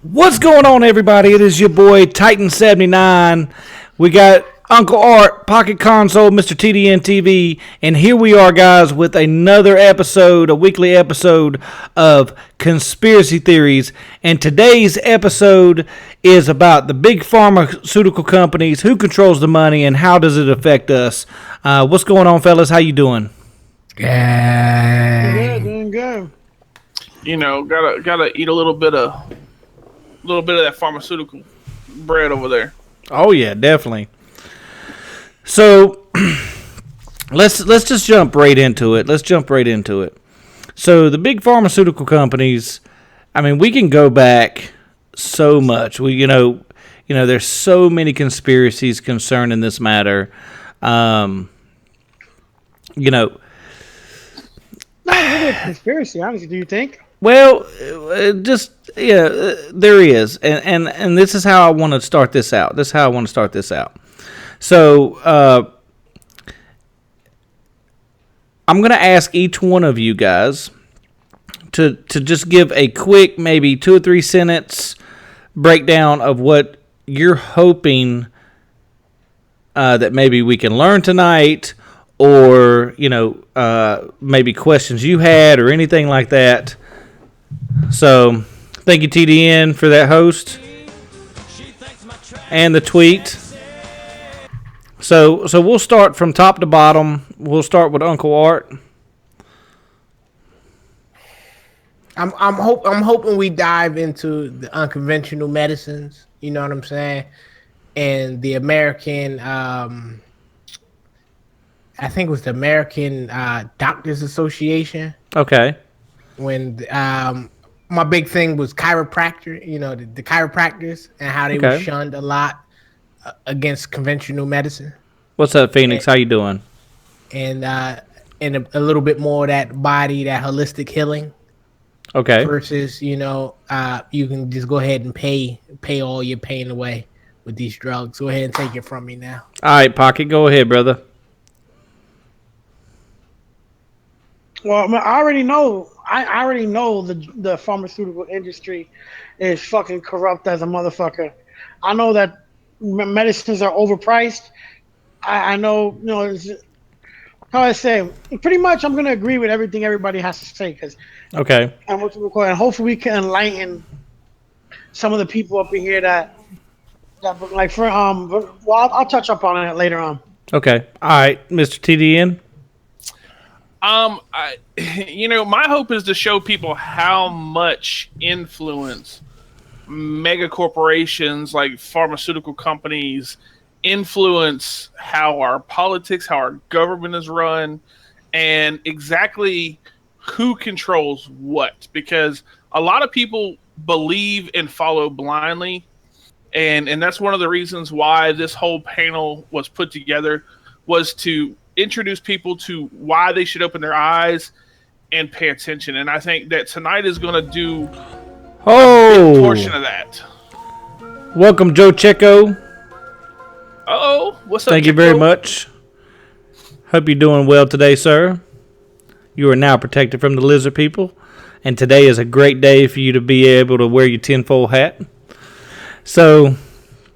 What's going on, everybody? It is your boy Titan79. We got Uncle Art, Pocket Console, Mr. TDN TV, and here we are, guys, with another episode, a weekly episode of Conspiracy Theories. And today's episode is about the big pharmaceutical companies, who controls the money, and how does it affect us. What's going on, fellas? How you doing? Good, doing good. You know, gotta eat a little bit of that pharmaceutical bread over there. Oh yeah, definitely. So let's just jump right into it. So the big pharmaceutical companies, I mean, we can go back so much. There's so many conspiracies concerning this matter. Not really a conspiracy, honestly. Do you think? Well, there is, and this is how I want to start this out. So, I'm going to ask each one of you guys to just give a quick, maybe 2 or 3 sentence breakdown of what you're hoping that maybe we can learn tonight, or maybe questions you had or anything like that. So, thank you, TDN, for that host and the tweet. So we'll start from top to bottom. We'll start with Uncle Art. I'm hoping we dive into the unconventional medicines. You know what I'm saying? And the American, I think it was the American Doctors Association. Okay. When my big thing was chiropractor, the chiropractors and how they were shunned a lot against conventional medicine. What's up, Phoenix? How you doing? And a little bit more of that body, that holistic healing. Okay. Versus, you can just go ahead and pay all your pain away with these drugs. Go ahead and take it from me now. All right, Pocket, go ahead, brother. Well, I mean, I already know the pharmaceutical industry is fucking corrupt as a motherfucker. I know that medicines are overpriced. I know, how I say, pretty much I'm going to agree with everything everybody has to say. And hopefully we can enlighten some of the people up in here that like, I'll touch up on it later on. Okay. All right, Mr. TDN. My hope is to show people how much influence mega corporations like pharmaceutical companies influence how our politics, how our government is run, and exactly who controls what. Because a lot of people believe and follow blindly, and that's one of the reasons why this whole panel was put together, was to introduce people to why they should open their eyes and pay attention. And I think that tonight is going to do a big portion of that. Welcome, Joe Checo. What's up? Thank you very much. Hope you're doing well today, sir. You are now protected from the lizard people, and today is a great day for you to be able to wear your tinfoil hat. So,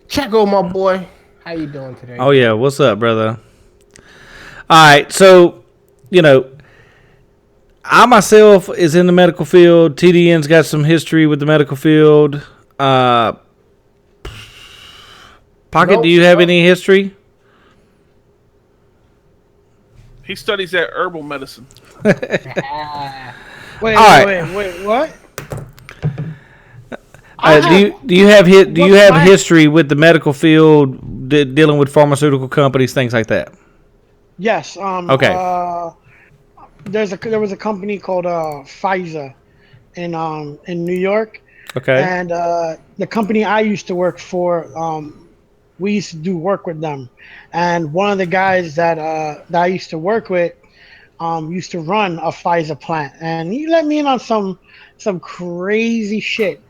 Checo, my boy, how you doing today? Oh yeah, what's up, brother? All right, so, I myself is in the medical field. TDN's got some history with the medical field. Pocket, do you have any history? He studies that herbal medicine. Wait, what? Do you have history with the medical field, dealing with pharmaceutical companies, things like that? Yes. Okay. There was a company called Pfizer in New York. Okay. And the company I used to work for, we used to do work with them. And one of the guys that I used to work with used to run a Pfizer plant, and he let me in on some crazy shit.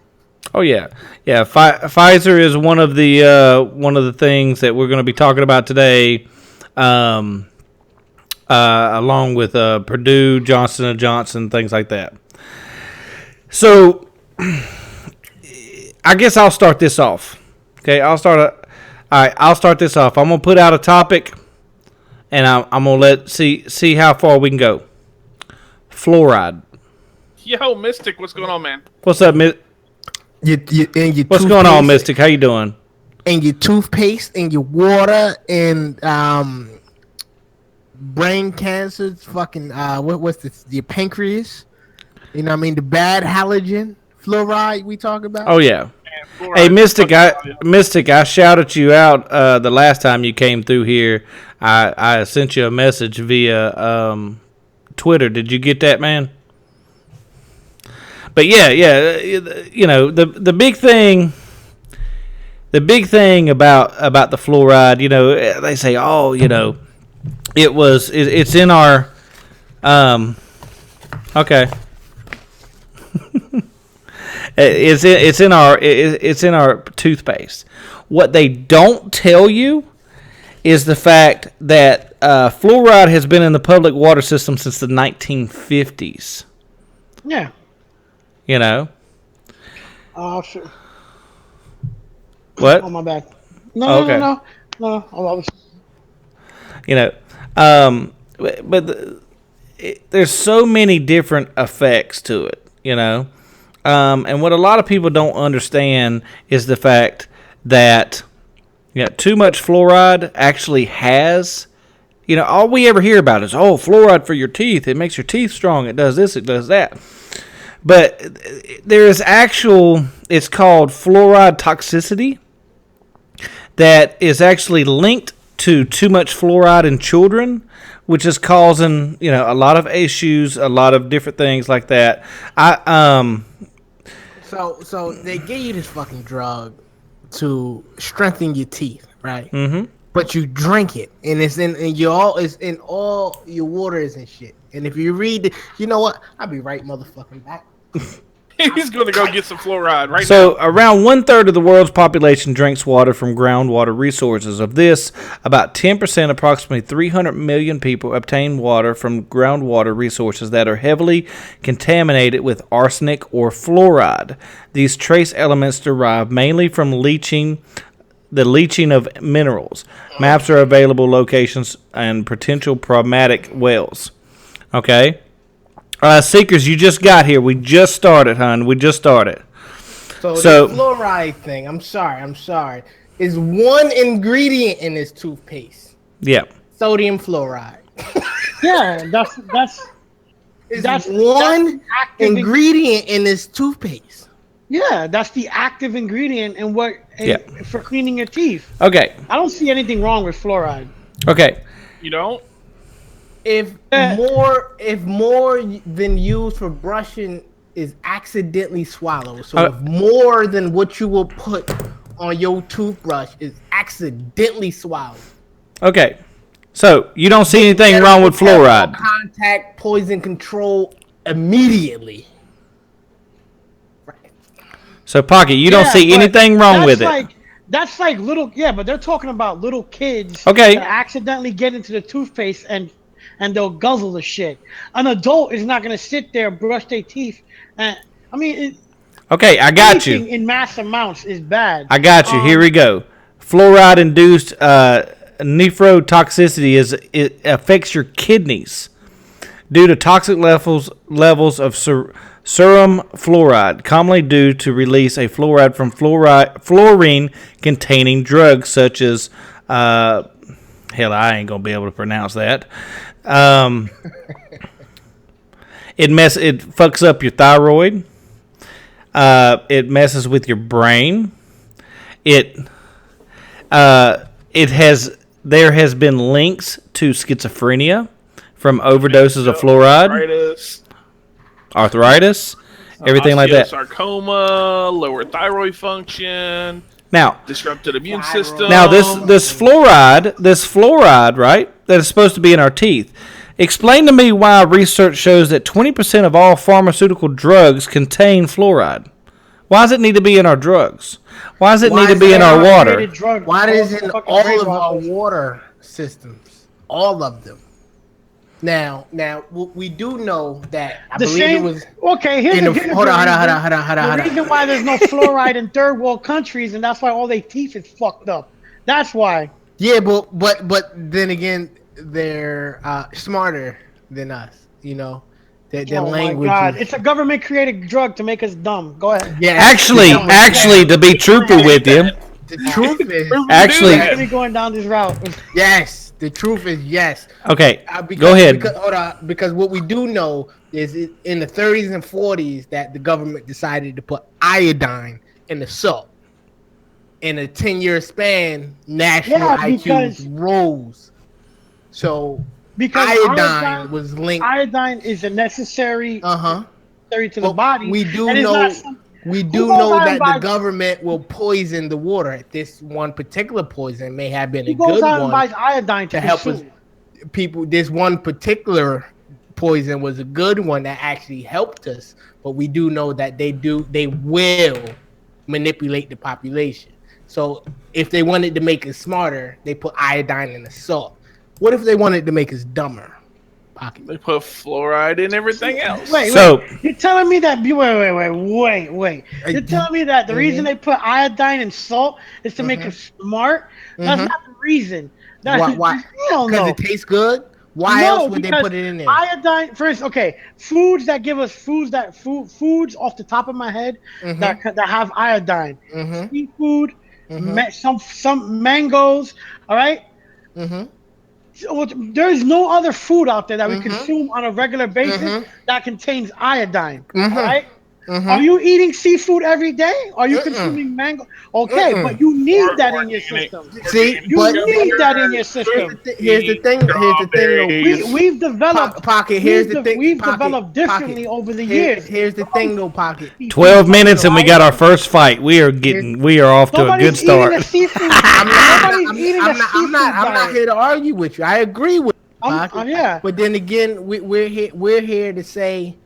Oh yeah. Pfizer is one of the things that we're going to be talking about today. Along with Purdue, Johnson & Johnson, things like that. So I guess I'll start this off. Okay, I'll start this off. I'm gonna put out a topic, and I'm gonna see how far we can go. Fluoride. Yo, Mystic, what's going on, man? What's up, What's going on, Mystic? How you doing? And your toothpaste and your water and brain cancer, fucking what's this? Your pancreas. You know what I mean? The bad halogen fluoride we talk about. Oh yeah. Man, hey, Mystic, I shouted you out the last time you came through here. I sent you a message via Twitter. Did you get that, man? But yeah, you know, the big thing about the fluoride, you know, they say, oh, you know, it's in our okay. It's in our toothpaste. What they don't tell you is the fact that fluoride has been in the public water system since the 1950s. Yeah. You know. Oh shit. What? Oh my bad. No. You know, there's so many different effects to it. You know. And what a lot of people don't understand is the fact that too much fluoride actually has, you know, all we ever hear about is, oh, fluoride for your teeth. It makes your teeth strong. It does this. It does that. But there is it's called fluoride toxicity that is actually linked to too much fluoride in children, which is causing, you know, a lot of issues, a lot of different things like that. So they gave you this fucking drug to strengthen your teeth, right? Mm-hmm. But you drink it, and it's in all your waters and shit. And if you read, you know what? I'll be right motherfucking back. He's going to go get some fluoride right now. So around 1/3 of the world's population drinks water from groundwater resources. Of this, about 10%, approximately 300 million people, obtain water from groundwater resources that are heavily contaminated with arsenic or fluoride. These trace elements derive mainly from the leaching of minerals. Maps are available locations and potential problematic wells. Okay? Seekers, you just got here. We just started, hon. We just started. So the fluoride thing, I'm sorry, is one ingredient in this toothpaste. Yeah. Sodium fluoride. Yeah, that's one ingredient in this toothpaste. Yeah, that's the active ingredient for cleaning your teeth. Okay. I don't see anything wrong with fluoride. Okay. You don't? If more than used for brushing is accidentally swallowed, so if more than what you will put on your toothbrush is accidentally swallowed. Okay. So you don't see anything wrong with fluoride. Contact poison control immediately. Right. So Pocket, you don't see anything wrong with it. That's like little, but they're talking about little kids that accidentally get into the toothpaste and they'll guzzle the shit. An adult is not going to sit there and brush their teeth. I got you. In mass amounts is bad. I got you. Here we go. Fluoride-induced nephrotoxicity it affects your kidneys due to toxic levels of serum fluoride, commonly due to release of fluoride from fluorine-containing drugs such as hell, I ain't gonna be able to pronounce that. It fucks up your thyroid. It messes with your brain. There has been links to schizophrenia from overdoses of fluoride. Arthritis, everything like that. Sarcoma, lower thyroid function. Now, disrupted immune system. Now, this fluoride, right? That is supposed to be in our teeth. Explain to me why research shows that 20% of all pharmaceutical drugs contain fluoride. Why does it need to be in our drugs? Why does it need to be in our water? Why is it in all of our water systems? All of them. Now, we do know that I The believe same. it was. Okay, here's in the, the, here's hold the on, reason. The hold reason on. why there's no fluoride in third world countries, and that's why all their teeth is fucked up. That's why. Yeah, but then again, they're smarter than us. You know, their Oh my language god, is. it's a government created drug to make us dumb. Go ahead. Yeah, Actually, to be truthful with you, the truth is actually, We're gonna be going down this route. yes. The truth is yes. okay, Because, go ahead. Hold on, because what we do know is in the 30s and 40s that the government decided to put iodine in the salt. In a 10-year span, national IQs rose. So because iodine was linked. Iodine is a necessary necessary to the body. We do and it's know. not some, We who do goes know out and that the buys, government will poison the water. This one particular poison may have been who a goes good out and one buys iodine to help us. consume? People, this one particular poison was a good one that actually helped us. But we do know that they will manipulate the population. So if they wanted to make us smarter, they put iodine in the salt. What if they wanted to make us dumber? Pocket. They put fluoride in everything else. Wait, you're telling me that? Wait. You're telling me that the reason they put iodine in salt is to make us smart? That's not the reason. That's Why? Hell no. Because it tastes good. Why else would they put it in there? Iodine, first, okay, foods that give us foods off the top of my head that have iodine. Seafood, some mangoes, all right? So, there's no other food out there that we consume on a regular basis that contains iodine. All right. Are you eating seafood every day? Are you consuming mango? Okay, but you need that in your system. See, you need that in your system. Here's the thing. Though. We've developed Pocket. Here's the thing. We've developed differently over the years. Here's the thing, though, Pocket. 12 minutes and we got our first fight. We are off to a good start. I'm not here to argue with you. I agree with you, Pocket. Yeah. But then again, we're here to say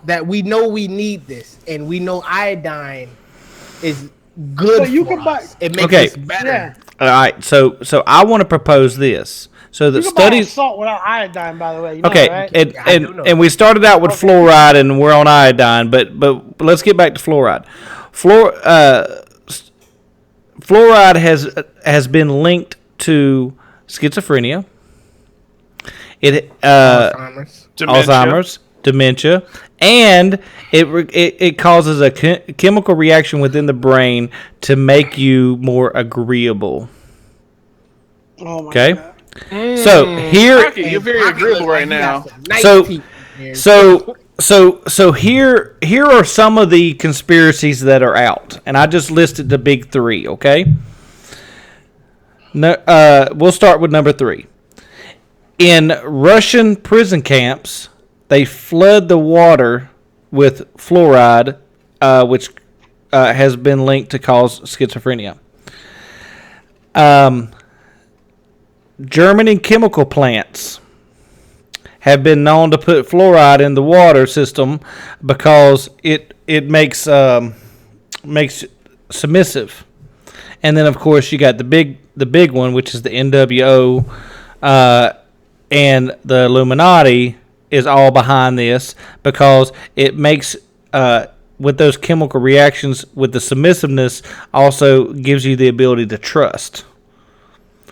that we know we need this, and we know iodine is good for us. It makes us better. Yeah. All right, so I want to propose this. So the studies salt without iodine, by the way. You know okay, that, right? and we started out with fluoride, and we're on iodine, but let's get back to fluoride. Fluoride has been linked to schizophrenia. Alzheimer's, dementia, and it causes a chemical reaction within the brain to make you more agreeable. Oh my God. So here, you're very agreeable right now. So here are some of the conspiracies that are out, and I just listed the big three. Okay, we'll start with number 3. In Russian prison camps, they flood the water with fluoride, which has been linked to cause schizophrenia. German chemical plants have been known to put fluoride in the water system because it makes submissive. And then of course you got the big one, which is the NWO, and the Illuminati is all behind this because it makes with those chemical reactions with the submissiveness also gives you the ability to trust.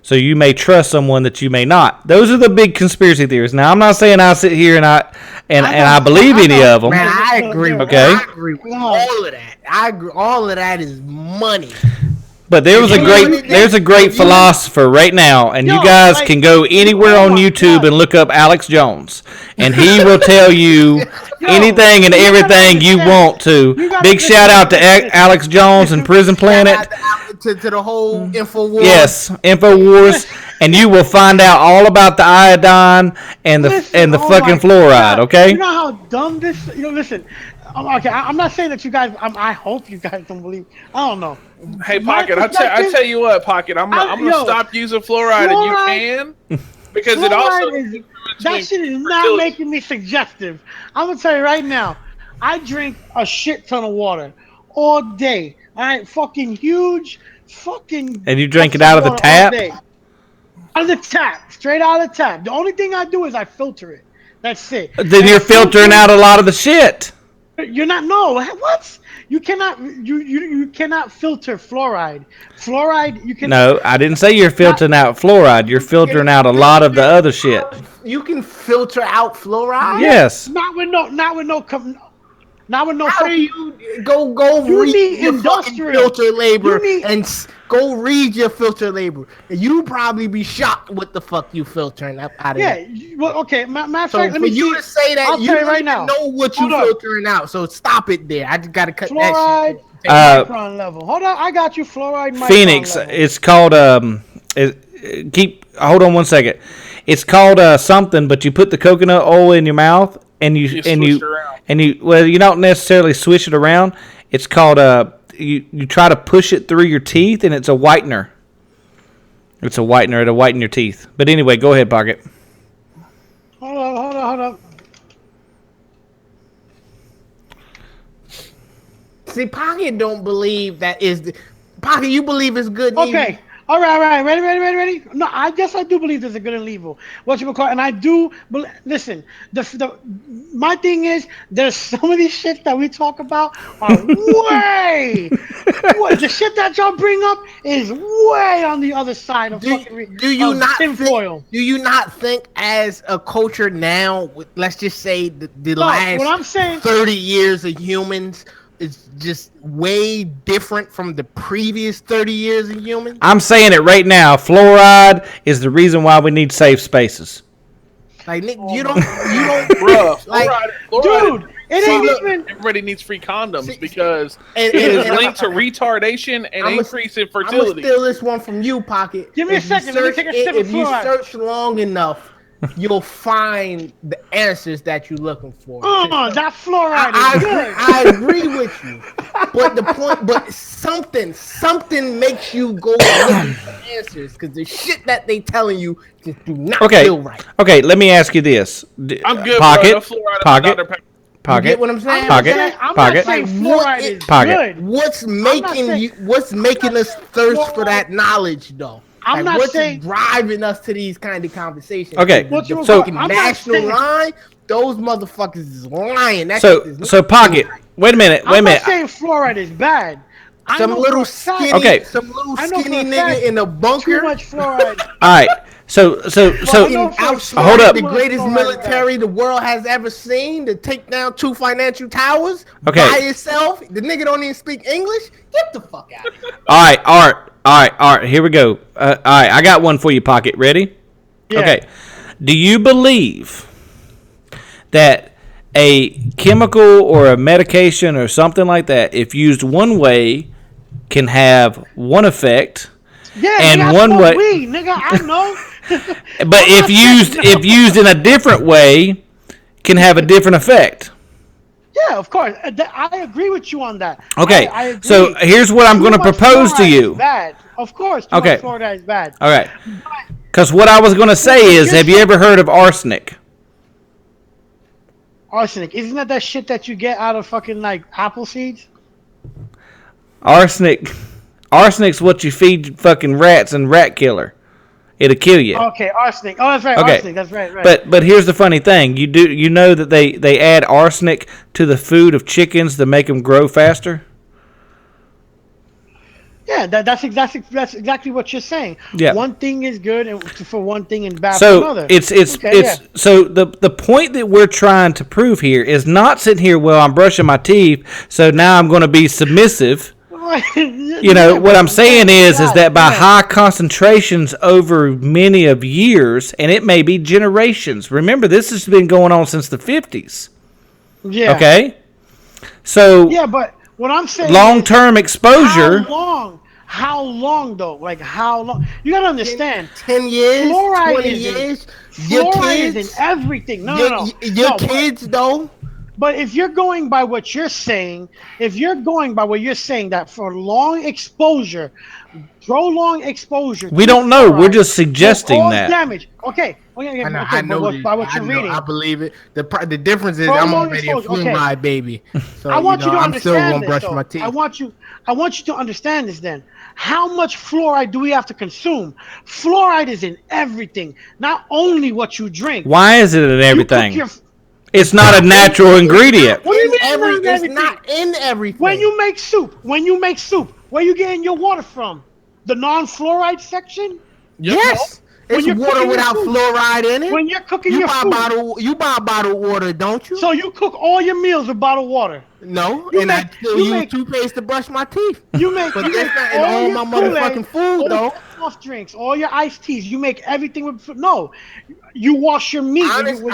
So you may trust someone that you may not. Those are the big conspiracy theories. Now I'm not saying I sit here and I believe any of them. Man, I agree. Okay. I agree with all of that. I agree. All of that is money. But there's a great philosopher right now, and you guys can go anywhere on YouTube and look up Alex Jones, and he will tell you anything and everything you want to. Big shout out to Alex Jones and Prison Planet. To the whole InfoWars. Yes, InfoWars, and you will find out all about the iodine and the fucking fluoride. Okay. You know how dumb this. Listen. Okay, I'm not saying that you guys. I hope you guys don't believe. I don't know. Hey, Pocket, I tell you what, Pocket, I'm gonna stop using fluoride, and you can because it also that shit is not making me suggestive. I'm gonna tell you right now. I drink a shit ton of water all day. All right, fucking huge, fucking. And you drink it out of the tap? Out of the tap, straight out of the tap. The only thing I do is I filter it. That's it. Then you're filtering out a lot of the shit. You're not. No, what? You cannot. You cannot filter fluoride. Fluoride. You can. No, I didn't say you're filtering out fluoride. You're filtering out a lot of the other shit. You can filter out fluoride. Yes. Not with no. How do you go You read need your fucking industrial. filter labor You need- and go read your filter labor? You probably be shocked what the fuck you filtering out of Yeah. it. Well, okay. Matter of So fact, for let me you see. to say that I'll you tell you don't right even now. know what you Hold on. filtering out, so stop it there. I just gotta cut Fluoride that shit. micron level. Hold on, I got you. Fluoride micron Phoenix. level. It's called hold on one second. It's called something, but you put the coconut oil in your mouth and you swish it around. well, you don't necessarily swish it around. It's called you try to push it through your teeth, and it's a whitener. It's a whitener. It'll whiten your teeth. But anyway, go ahead, Pocket. Hold on. See, Pocket don't believe that is the Pocket. You believe it's good. and Okay. evil. All right. Ready? No, I guess I do believe there's a good and evil. What you call, and I do. Listen, my thing is, there's some of these shit that we talk about are way. The shit that y'all bring up is way on the other side of Do you of not tinfoil. think? Do you not think, as a culture now, let's just say the No, last what I'm saying. 30 years of humans is just way different from the previous 30 years of humans? I'm saying it right now. Fluoride is the reason why we need safe spaces. Like, Nick, you don't, Bruh, like, Dude, it ain't look, even. everybody needs free condoms because and- it is and- linked to retardation and I'ma- increase in I'm gonna fertility. steal this one from you, Pocket. Give me a If you second, let me search take a it- sip of If you fluoride. search long enough, you'll find the answers that you're looking for. That fluoride I is agree, good. I agree with you, but something makes you go looking for answers, because the shit that they telling you just do not feel right. Okay, let me ask you this. I'm good, Pocket, bro. No fluoride in my Pocket, Dr. Pepper. You Pocket, get what I'm saying? Pocket, I'm Pocket. not saying fluoride is Pocket. good. What's saying- making us thirst for fluoride- that knowledge, though? I'm not what's saying- driving us to these kind of conversations? Okay, The so- fucking I'm not national saying- line, those motherfuckers is lying. That shit is So Pocket. Wait a minute. I'm not saying fluoride is bad. I some know little for a fact- skinny, Okay. some little I know for skinny a nigga fact in a Too bunker. much fluoride. All right. So Fucking know for a outsmart Hold up. the greatest Fluoride is military the world has ever seen to take down 2 financial towers Okay. by itself. The nigga don't even speak English. Get the fuck out of here. all right, Art. Here we go. All right, I got one for you, Pocket. Ready? Yeah. Okay. Do you believe that a chemical or a medication or something like that, if used one way, can have one effect, Yeah, and nigga, I one smoke way- weed, nigga. I know. but if used in a different way, can have a different effect? Yeah, of course. I agree with you on that. Okay, I agree. so here's what I'm Too going to much propose to fluoride you. is bad. Of course, too Okay. much fluoride is bad. All right. Because what I was going to say is, have you ever heard of arsenic? Arsenic, isn't that shit that you get out of fucking like apple seeds? Arsenic's what you feed fucking rats and rat killer. It'll kill you. Okay, arsenic. Oh, that's right. Okay. Arsenic. That's right. But here's the funny thing. You know that they add arsenic to the food of chickens to make them grow faster? Yeah, that's exactly what you're saying. Yeah. One thing is good and for one thing and bad for So another. it's Okay, yeah. so the point that we're trying to prove here is not sitting here, well, I'm brushing my teeth, so now I'm going to be submissive. You know, what I'm saying is that by high concentrations over many of years, and it may be generations. Remember, this has been going on since the 50s. Yeah. Okay? So Yeah, but what I'm saying long-term exposure. How long though? Like how long? You gotta understand. 10 years, Fluoride 20 is in- years. Your Fluoride is kids, in everything. No. your No, but- kids though, But if you're going by what you're saying, that for long exposure, prolonged exposure, We to don't know. We're fluoride just will suggesting cause that. damage. Okay, I but know this. by what I you're know. reading, I believe it. The difference is I'm prolonged already a exposure. Okay, fluoride baby, so I want you to I'm still understand gonna this, brush though. my teeth. I want you to understand this. Then, how much fluoride do we have to consume? Fluoride is in everything, not only what you drink. Why is it in You cook everything? your. It's not a natural ingredient. What do you mean not in It's everything? not in When everything. you make soup, where you getting your water from? The non-fluoride section? Yes, When it's you're water cooking your without food. fluoride in it. When you're cooking your food. You buy bottled water, don't you? So you cook all your meals with bottled water. No, You and make I still you use make toothpaste to brush my teeth. you make But you that's make not in all all your my Kool-Aid, motherfucking food, all your though. soft drinks, all your iced teas. You make everything with no. You wash your meat when you're grilling.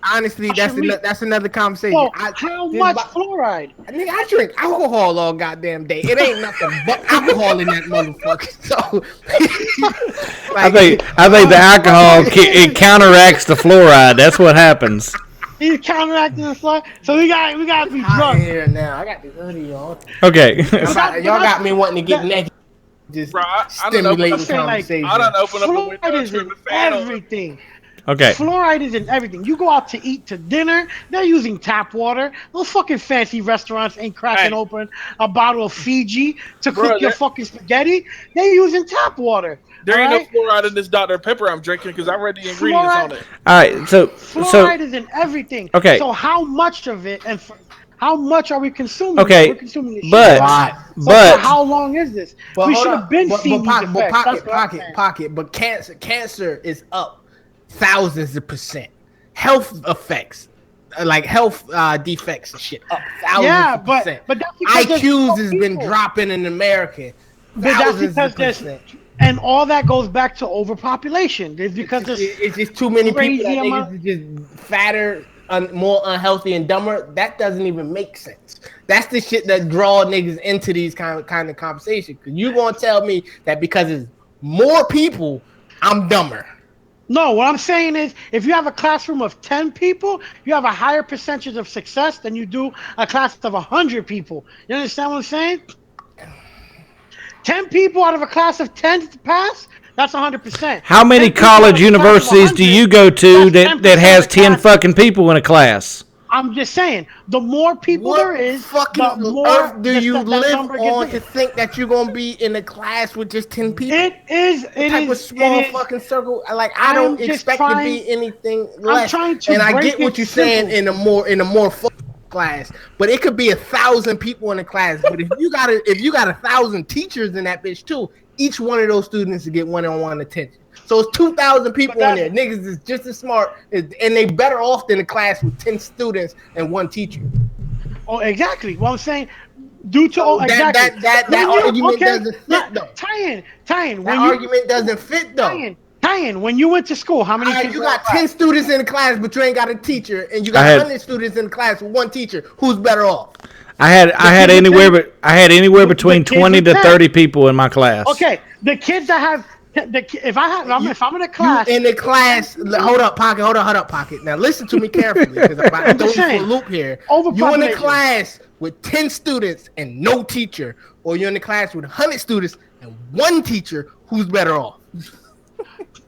Honestly, Wash your meat. that's another conversation. So how much fluoride? Nigga, I drink alcohol all goddamn day. It ain't nothing but alcohol in that motherfucker. So, I think the alcohol it counteracts the fluoride. That's what happens. He's counteracting the fluoride. So we got to be hot drunk. in here now. I got this hoodie on. Okay. Y'all got me wanting to get naked. Just Bro, I stimulating saying, like, conversation. I don't open up the Fluoride window and is turn in the fan on. everything. Okay. Fluoride is in everything. You go out to eat to dinner, they're using tap water. Those fucking fancy restaurants ain't cracking open a bottle of Fiji to cook your fucking spaghetti. They're using tap water. There ain't right? no fluoride in this Dr. Pepper I'm drinking because I read the ingredients on it. All right. So fluoride is in everything. Okay. So how much of it and how much are we consuming? Okay. We're consuming the but for how long is this? But we should have been seeing these effects. But cancer is up thousands of %. Health effects, like health defects and shit, up thousands of %. But that's IQs has been dropping in America. But that's because and all that goes back to overpopulation. It's because it's just too many people that niggas are just fatter, more unhealthy and dumber. That doesn't even make sense. That's the shit that draw niggas into these kind of conversations. Cause you gonna tell me that because it's more people, I'm dumber. No, what I'm saying is, if you have a classroom of 10 people, you have a higher percentage of success than you do a class of 100 people. You understand what I'm saying? 10 people out of a class of 10 to pass, that's 100%. How many college universities do you go to that has 10 fucking people in a class? I'm just saying, the more people there is, the more earth do you live on to think that you're gonna be in a class with just 10 people? It is a small fucking circle. Like I don't expect to be anything less. And I get what you're saying in a more class, but it could be 1,000 people in a class. But if you got 1,000 teachers in that bitch too, each one of those students to get one-on-one attention. So it's 2,000 people in there. Niggas is just as smart, and they better off than a class with 10 students and one teacher. Oh, exactly. What I'm saying, due to exactly that argument doesn't fit though. Tie-in. That argument doesn't fit though. Tie-in. When you went to school, how many? You got 10 students in the class, but you ain't got a teacher, and you got 100 students in the class with one teacher. Who's better off? I had anywhere between 20 to 30 people in my class. Okay, the kids that have. If I'm in a class. In the class, hold up, pocket. Now listen to me carefully because I'm about to throw you for a loop here. You in a class with 10 students and no teacher, or you're in a class with 100 students and one teacher. Who's better off?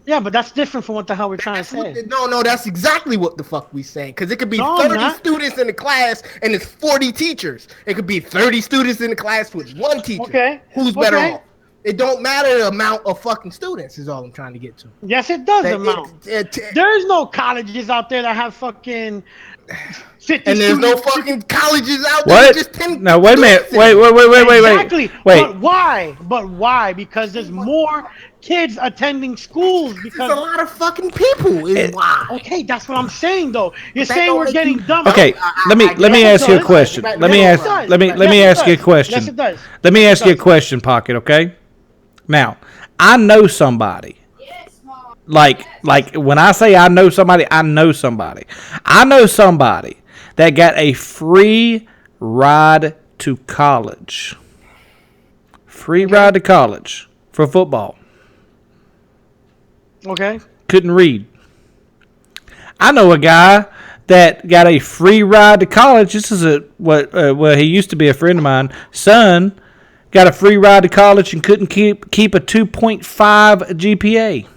Yeah, but that's different from what the hell we're trying to say. No, that's exactly what the fuck we saying. Because it could be 30 students in the class and it's 40 teachers. It could be 30 students in the class with one teacher. Okay. Who's better off? It don't matter the amount of fucking students is all I'm trying to get to. Yes, it does amount. There's no colleges out there that have fucking 50 and there's students. No fucking colleges out there. Just 10 now wait a minute. Wait. Exactly. But why? Because there's more kids attending schools. Because there's a lot of fucking people. Is why. Okay, that's what I'm saying though. You're saying we're getting dumb. Okay, let me ask you a question. Let me ask you a question. Yes, it does. Let me ask you a question, Pocket. Okay. Now, I know somebody. Like when I say I know somebody, I know somebody. I know somebody that got a free ride to college. Free ride to college for football. Okay. Couldn't read. I know a guy that got a free ride to college. This is he used to be a friend of mine. Son got a free ride to college and couldn't keep a 2.5 GPA.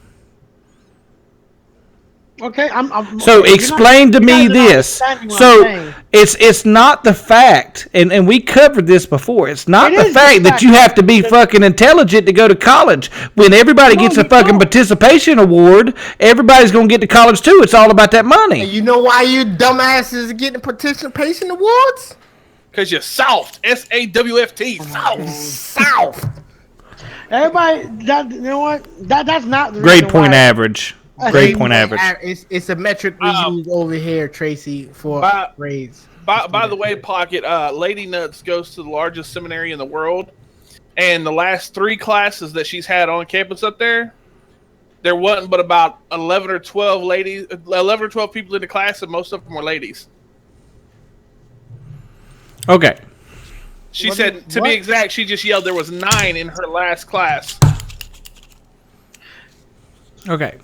Okay, So explain to me this. So it's not the fact, and we covered this before. It's not the fact that you have to be fucking intelligent to go to college. When everybody gets a fucking participation award, everybody's gonna get to college too. It's all about that money. And you know why you dumbasses are getting participation awards? Because you're soft. SAWFT. South. Everybody, you know what? That's not the Grade reason point why. average. Grade point average. It's a metric we use over here, Tracy, for grades. By the way, Pocket, Lady Nuts goes to the largest seminary in the world, and the last 3 classes that she's had on campus up there wasn't but about 11 or 12 people in the class, and most of them were ladies. Okay. She said, to be exact, she just yelled there was 9 in her last class. Okay.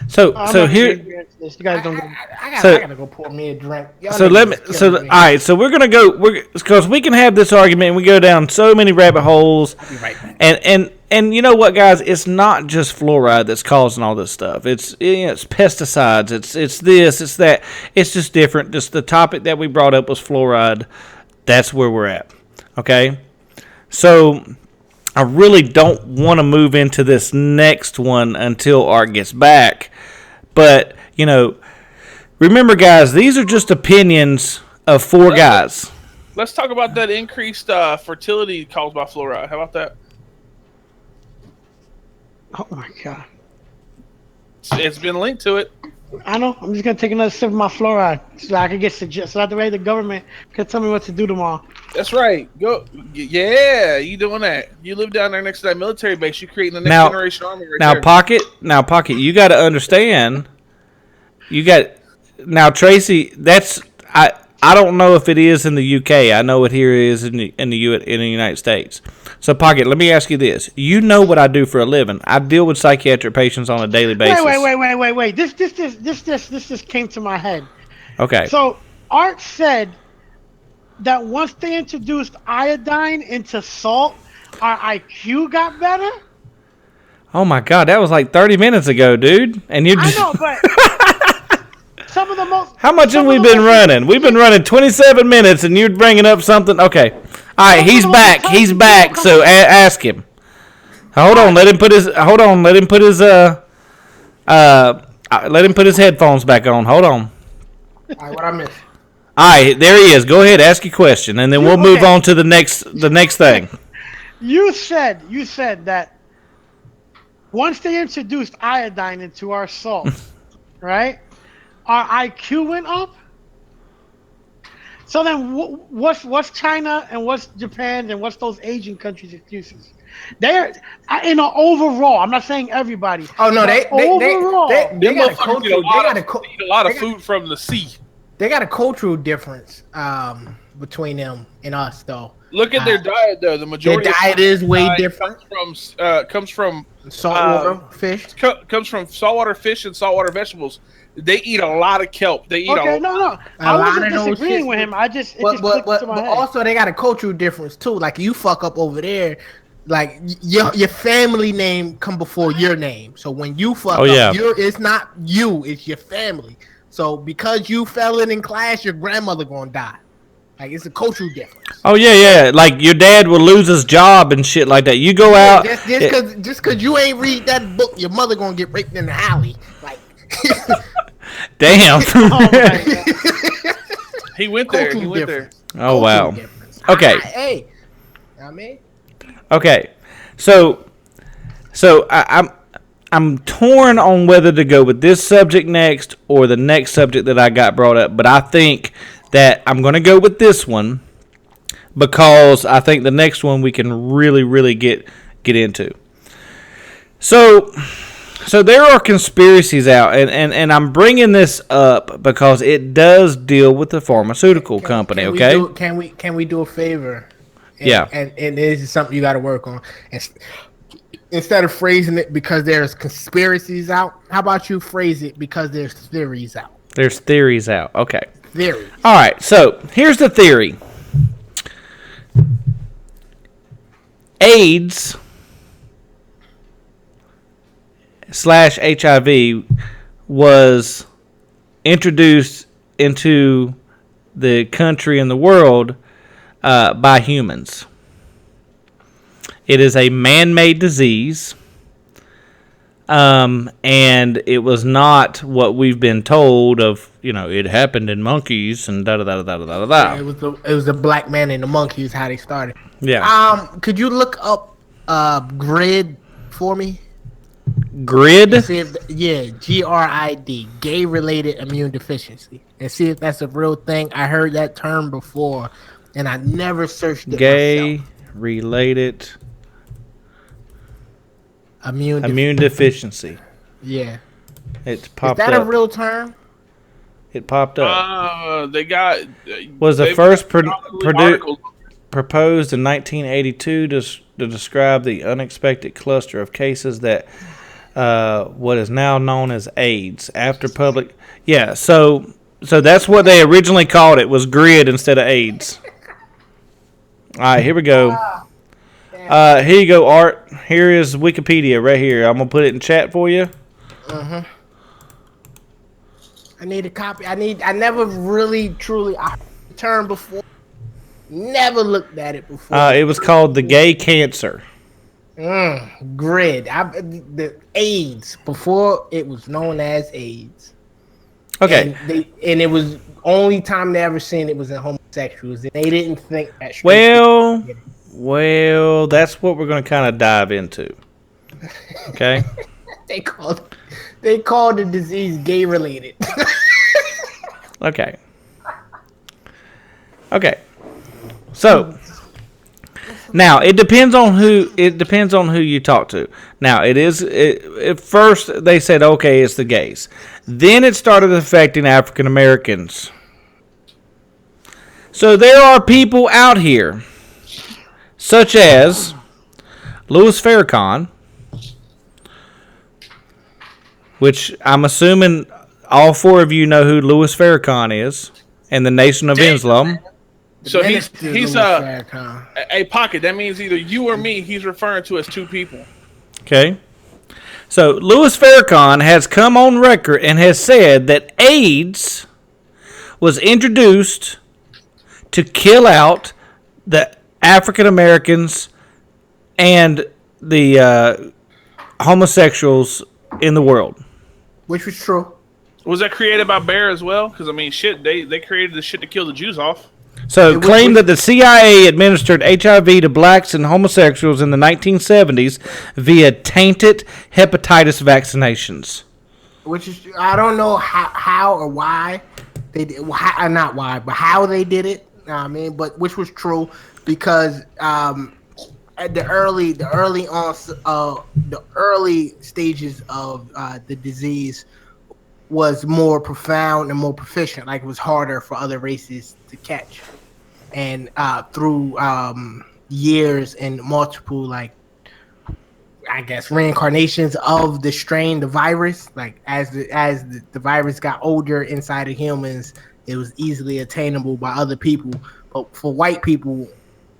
So here. You guys don't. I gotta go pour me a drink. All right. So we're gonna go. Because we can have this argument and we go down so many rabbit holes. I'll be right back. And you know what, guys? It's not just fluoride that's causing all this stuff. It's pesticides. It's this. It's that. It's just different. Just the topic that we brought up was fluoride. That's where we're at. Okay. So I really don't want to move into this next one until Art gets back. But, remember, guys, these are just opinions of 4 guys. Let's talk about that increased fertility caused by fluoride. How about that? Oh, my God. It's been linked to it. I know. I'm just going to take another sip of my fluoride so I can get suggested. So that way the government can tell me what to do tomorrow. That's right. Go. Yeah, you doing that. You live down there next to that military base. You're creating the next generation army right there. Pocket, you got to understand. Now, Tracy, I don't know if it is in the UK. I know it here is in the United States. So, Pocket, let me ask you this. You know what I do for a living. I deal with psychiatric patients on a daily basis. Wait. This just came to my head. Okay. So, Art said that once they introduced iodine into salt, our IQ got better? Oh, my God. That was like 30 minutes ago, dude. And you just... I know, but... Some of the most... How much have we been running? We've been running 27 minutes, and you're bringing up something... Okay. All right, he's back. He's back, so ask him. Hold on. Let him put his... Let him put his headphones back on. Hold on. All right, what I missed? All right, there he is. Go ahead, ask your question, and then we'll move on to the next thing. You said that once they introduced iodine into our salt, right? Our IQ went up. So then, what's China and what's Japan and what's those Asian countries' excuses? They're in an overall. I'm not saying everybody. Oh no, they got a lot of food from the sea. They got a cultural difference between them and us, though. Look at their diet, though. The majority their diet is way different. Comes from saltwater fish. Comes from saltwater fish and saltwater vegetables. They eat a lot of kelp. They eat no. I wasn't disagreeing with him. It just clicked to my head. Also, they got a cultural difference too. Like you fuck up over there, like your family name come before your name. So when you fuck up, it's not you, it's your family. So because you fell in class, your grandmother gonna die. Like it's a cultural difference. Oh yeah. Like your dad will lose his job and shit like that. You go out just cause you ain't read that book, your mother gonna get raped in the alley. Like damn. He went there. Oh wow. Okay. Hey. I mean. Okay. So I'm torn on whether to go with this subject next or the next subject that I got brought up, but I think that I'm going to go with this one because I think the next one we can really get into. So there are conspiracies out, and I'm bringing this up because it does deal with the pharmaceutical company. Okay, can we do a favor? And this is something you got to work on. Instead of phrasing it because there's conspiracies out, how about you phrase it because there's theories out? There's theories out. Okay. Theory. All right. So here's the theory. AIDS / HIV was introduced into the country and the world by humans. It is a man-made disease, and it was not what we've been told of. It happened in monkeys and da da da da da da da. It was the black man and the monkey is how they started. Yeah. Could you look up GRID for me? GRID? See if, GRID, gay-related immune deficiency, and see if that's a real thing. I heard that term before, and I never searched it. Gay-related immune deficiency. Yeah. It popped up. Is that a real term? It popped up. They got was the first proposed in 1982 to describe the unexpected cluster of cases that what is now known as AIDS after public. Yeah, so that's what they originally called it, was GRID instead of AIDS. All right, here we go. Here you go, Art. Here is Wikipedia right here. I'm gonna put it in chat for you. I need a copy. I never really truly I heard the term before. Never looked at it before. It was called the gay cancer. GRID. The AIDS before it was known as AIDS. Okay. And it was only time they ever seen it was in homosexuals. They didn't think that. Well, that's what we're going to kind of dive into. Okay. They called the disease gay related. Okay. So now it depends on who you talk to. Now at first they said okay, it's the gays. Then it started affecting African Americans. So there are people out here such as Louis Farrakhan, which I'm assuming all four of you know who Louis Farrakhan is, and the Nation of Islam. So he's a pocket. That means either you or me. He's referring to as two people. Okay. So Louis Farrakhan has come on record and has said that AIDS was introduced to kill out the African Americans and the homosexuals in the world. Which was true. Was that created by Bear as well? Because I mean, shit, they created the shit to kill the Jews off. So claimed that the CIA administered HIV to blacks and homosexuals in the 1970s via tainted hepatitis vaccinations. Which is, I don't know how or why they did, not why, but how they did it. I mean, but which was true because at the early stages of the disease was more profound and more proficient. Like it was harder for other races to catch, and through years and multiple reincarnations of the strain, the virus. Like as the virus got older inside of humans, it was easily attainable by other people. But for white people,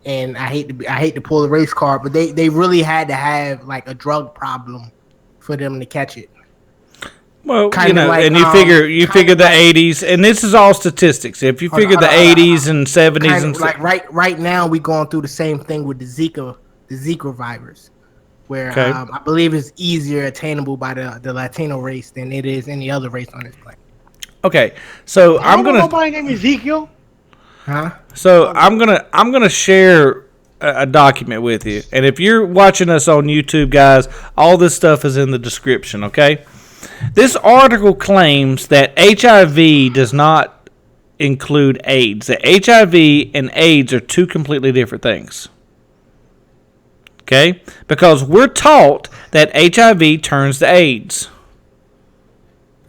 and I hate to pull the race card, but they really had to have like a drug problem for them to catch it. Well, and you figure the 80s, and this is all statistics. If you figure the 80s and 70s, and like right now, we going through the same thing with the Zika virus, where I believe it's easier attainable by the Latino race than it is any other race on this planet. Okay, so I'm gonna. Nobody named Ezekiel. Huh? So I'm gonna share a document with you, and if you're watching us on YouTube, guys, all this stuff is in the description. Okay. This article claims that HIV does not include AIDS. That HIV and AIDS are two completely different things. Okay? Because we're taught that HIV turns to AIDS.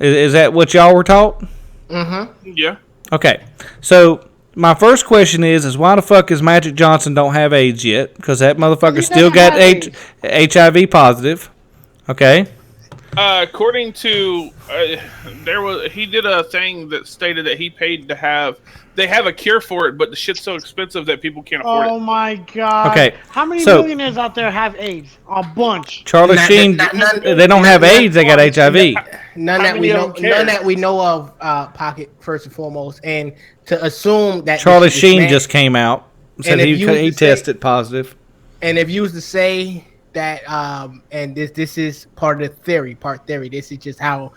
Is that what y'all were taught? Mm-hmm. Yeah. Okay. So my first question is why the fuck is Magic Johnson don't have AIDS yet? Because that motherfucker still got HIV positive. Okay? According to he did a thing that stated that he paid to have. They have a cure for it, but the shit's so expensive that people can't afford Oh it. my god. Okay, How many so- millionaires out there have AIDS? A bunch. Charlie Sheen, they don't have AIDS. They got HIV. None How that many we of know. them care? None that we know of. Pocket first and foremost, and to assume that Charlie this Sheen man- just came out said And if you he was to say- tested positive. And if you was to say that, and this is part of the theory, this is just how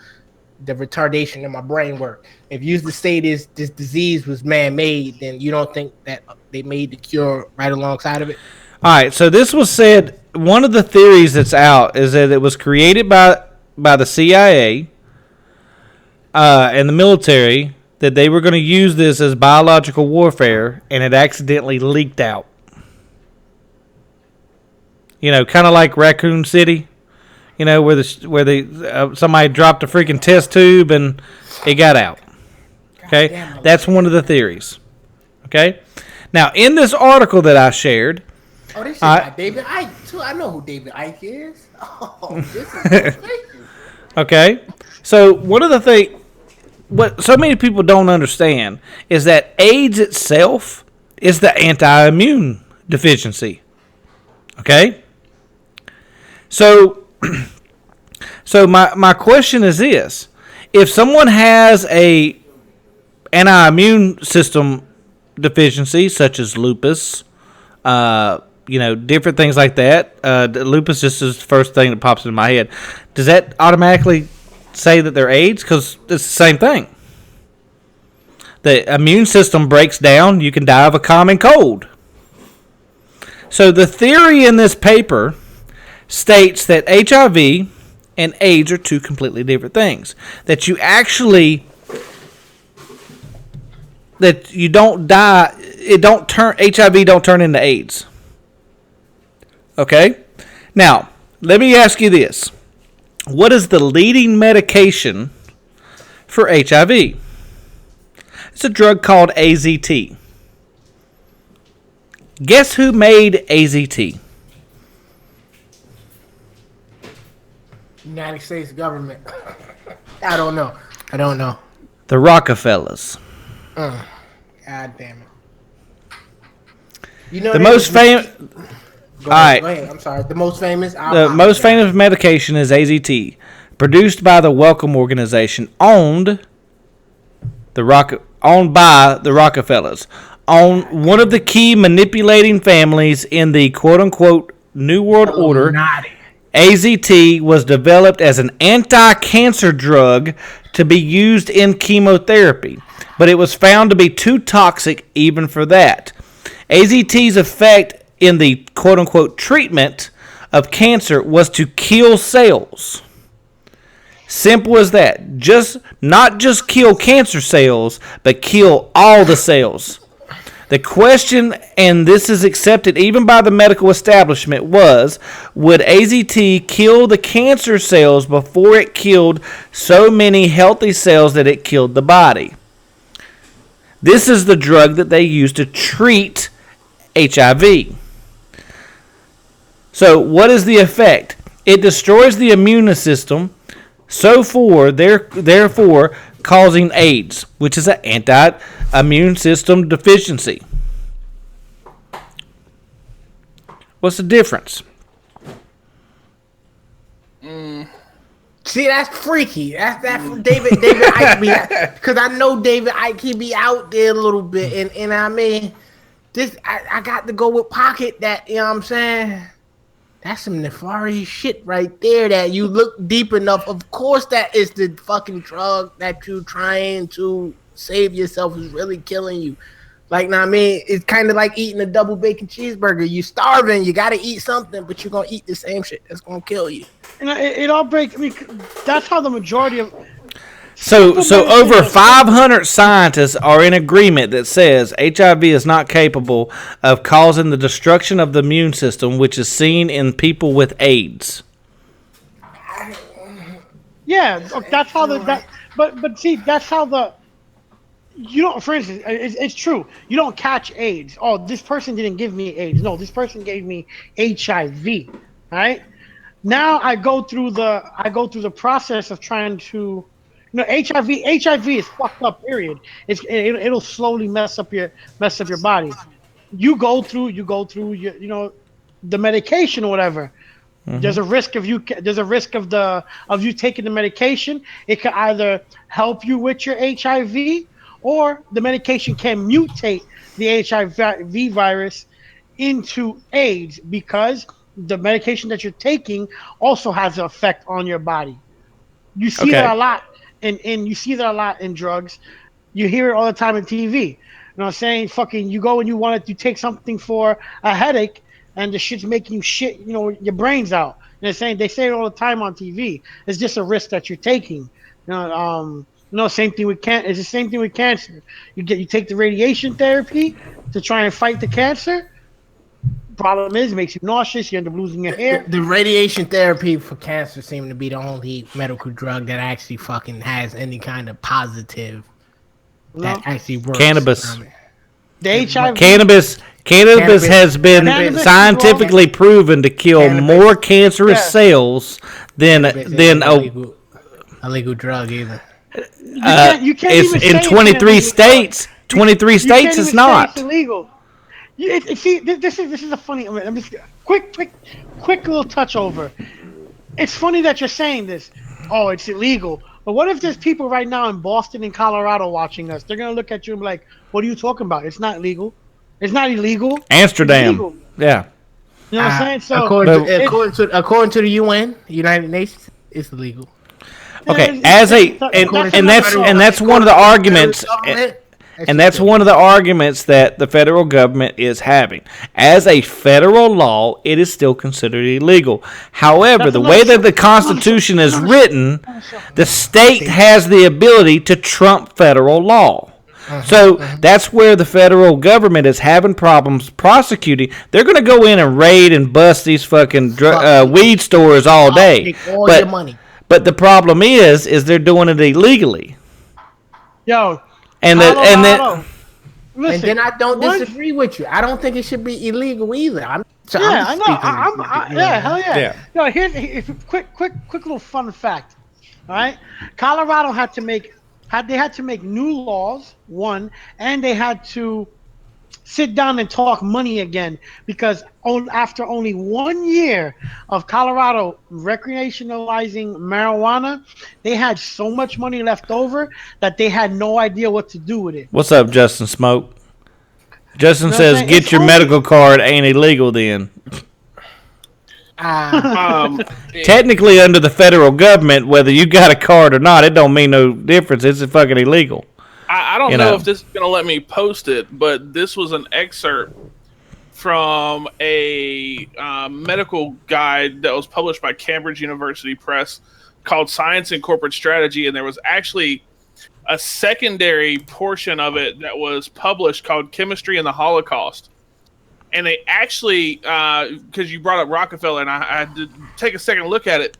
the retardation in my brain work. If you was to say this disease was man-made, then you don't think that they made the cure right alongside of it? All right, so this was said. One of the theories that's out is that it was created by the CIA and the military, that they were going to use this as biological warfare, and it accidentally leaked out. You know, kind of like Raccoon City. You know, where somebody dropped a freaking test tube and it got out. Okay, that's one of the theories. Okay, now in this article that I shared. Oh, this is by David Icke too. I know who David Icke is. Oh, this is Okay, so one of the things, what so many people don't understand is that AIDS itself is the anti-immune deficiency. Okay, so my question is this: if someone has a anti-immune system deficiency, such as lupus, different things like that. Lupus just is the first thing that pops into my head. Does that automatically say that they're AIDS? Because it's the same thing. The immune system breaks down. You can die of a common cold. So the theory in this paper states that HIV and AIDS are two completely different things. That you actually... that you don't die... HIV don't turn into AIDS. Okay? Now, let me ask you this. What is the leading medication for HIV? It's a drug called AZT. Guess who made AZT? United States government. I don't know. The Rockefellers. God damn it. You know The most famous... Go ahead. I'm sorry. The most famous. The most famous medication is AZT, produced by the Wellcome Organization, owned by the Rockefellers, on one of the key manipulating families in the quote-unquote New World Order. AZT was developed as an anti-cancer drug to be used in chemotherapy, but it was found to be too toxic even for that. AZT's effect in the quote-unquote treatment of cancer was to kill cells. Simple as that. Not just kill cancer cells, but kill all the cells. The question, and this is accepted even by the medical establishment, was, would AZT kill the cancer cells before it killed so many healthy cells that it killed the body? This is the drug that they use to treat HIV. So what is the effect? It destroys the immune system, therefore causing AIDS, which is an anti-immune system deficiency. What's the difference? See, that's freaky. That's David Icke, because I know David Icke, he be out there a little bit, and I mean, I got to go with Pocket. That, you know what I'm saying? That's some nefarious shit right there. That you look deep enough. Of course, that is the fucking drug that you trying to save yourself is really killing you. Like, I mean, it's kind of like eating a double bacon cheeseburger. You starving, you gotta eat something, but you're gonna eat the same shit that's gonna kill you. And it all breaks. I mean, that's how the majority of. So over 500 scientists are in agreement that says HIV is not capable of causing the destruction of the immune system, which is seen in people with AIDS. Yeah, that's how but see, that's how you don't. For instance, it's true. You don't catch AIDS. Oh, this person didn't give me AIDS. No, this person gave me HIV. Right? Now I go through the process of trying to, HIV is fucked up. Period. It'll slowly mess up your body. You go through your, the medication or whatever. There's a risk of you. There's a risk of you taking the medication. It can either help you with your HIV, or the medication can mutate the HIV virus into AIDS, because the medication that you're taking also has an effect on your body. You see Okay. that a lot, and you see that a lot in drugs. You hear it all the time in TV. You know what I'm saying? Fucking, you go and you take something for a headache, and the shit's making you shit, your brains out. And they say it all the time on TV. It's just a risk that you're taking. Same thing with cancer. It's the same thing with cancer. You take the radiation therapy to try and fight the cancer. Problem is, it makes you nauseous. You end up losing your hair. The radiation therapy for cancer seems to be the only medical drug that actually fucking has any kind of positive that actually works. Cannabis. The HIV. Cannabis has been Cannabis scientifically proven to kill more cancerous cells than illegal drug either. You can't it's even in say 23 states. 23 states it's not. It's illegal. See, this is a funny. I'm just quick little touch over. It's funny that you're saying this. Oh, it's illegal. But what if there's people right now in Boston and Colorado watching us? They're gonna look at you and be like, "What are you talking about? It's not legal. It's not illegal. Amsterdam. It's legal." Yeah. You know what I'm saying? So according to the UN, United Nations, it's illegal. Okay, and that's one of the arguments. And that's one of the arguments that the federal government is having. As a federal law, it is still considered illegal. However, the way that the Constitution is written, the state has the ability to trump federal law. So that's where the federal government is having problems prosecuting. They're going to go in and raid and bust these fucking weed stores all day. Your money. But the problem is they're doing it illegally. Yo. And then I don't disagree with you. I don't think it should be illegal either. Hell yeah. Yo, here's quick little fun fact. All right, Colorado had to make new laws, one, and they had to sit down and talk money again, because after only 1 year of Colorado recreationalizing marijuana, they had so much money left over that they had no idea what to do with it. What's up, Justin Smoke? Justin says, "Get your medical card. Ain't illegal then." Technically, under the federal government, whether you got a card or not, it don't mean no difference. It's fucking illegal. I don't know if this is going to let me post it, but this was an excerpt from a medical guide that was published by Cambridge University Press called Science and Corporate Strategy, and there was actually a secondary portion of it that was published called Chemistry and the Holocaust. And they actually, because you brought up Rockefeller, and I had to take a second look at it,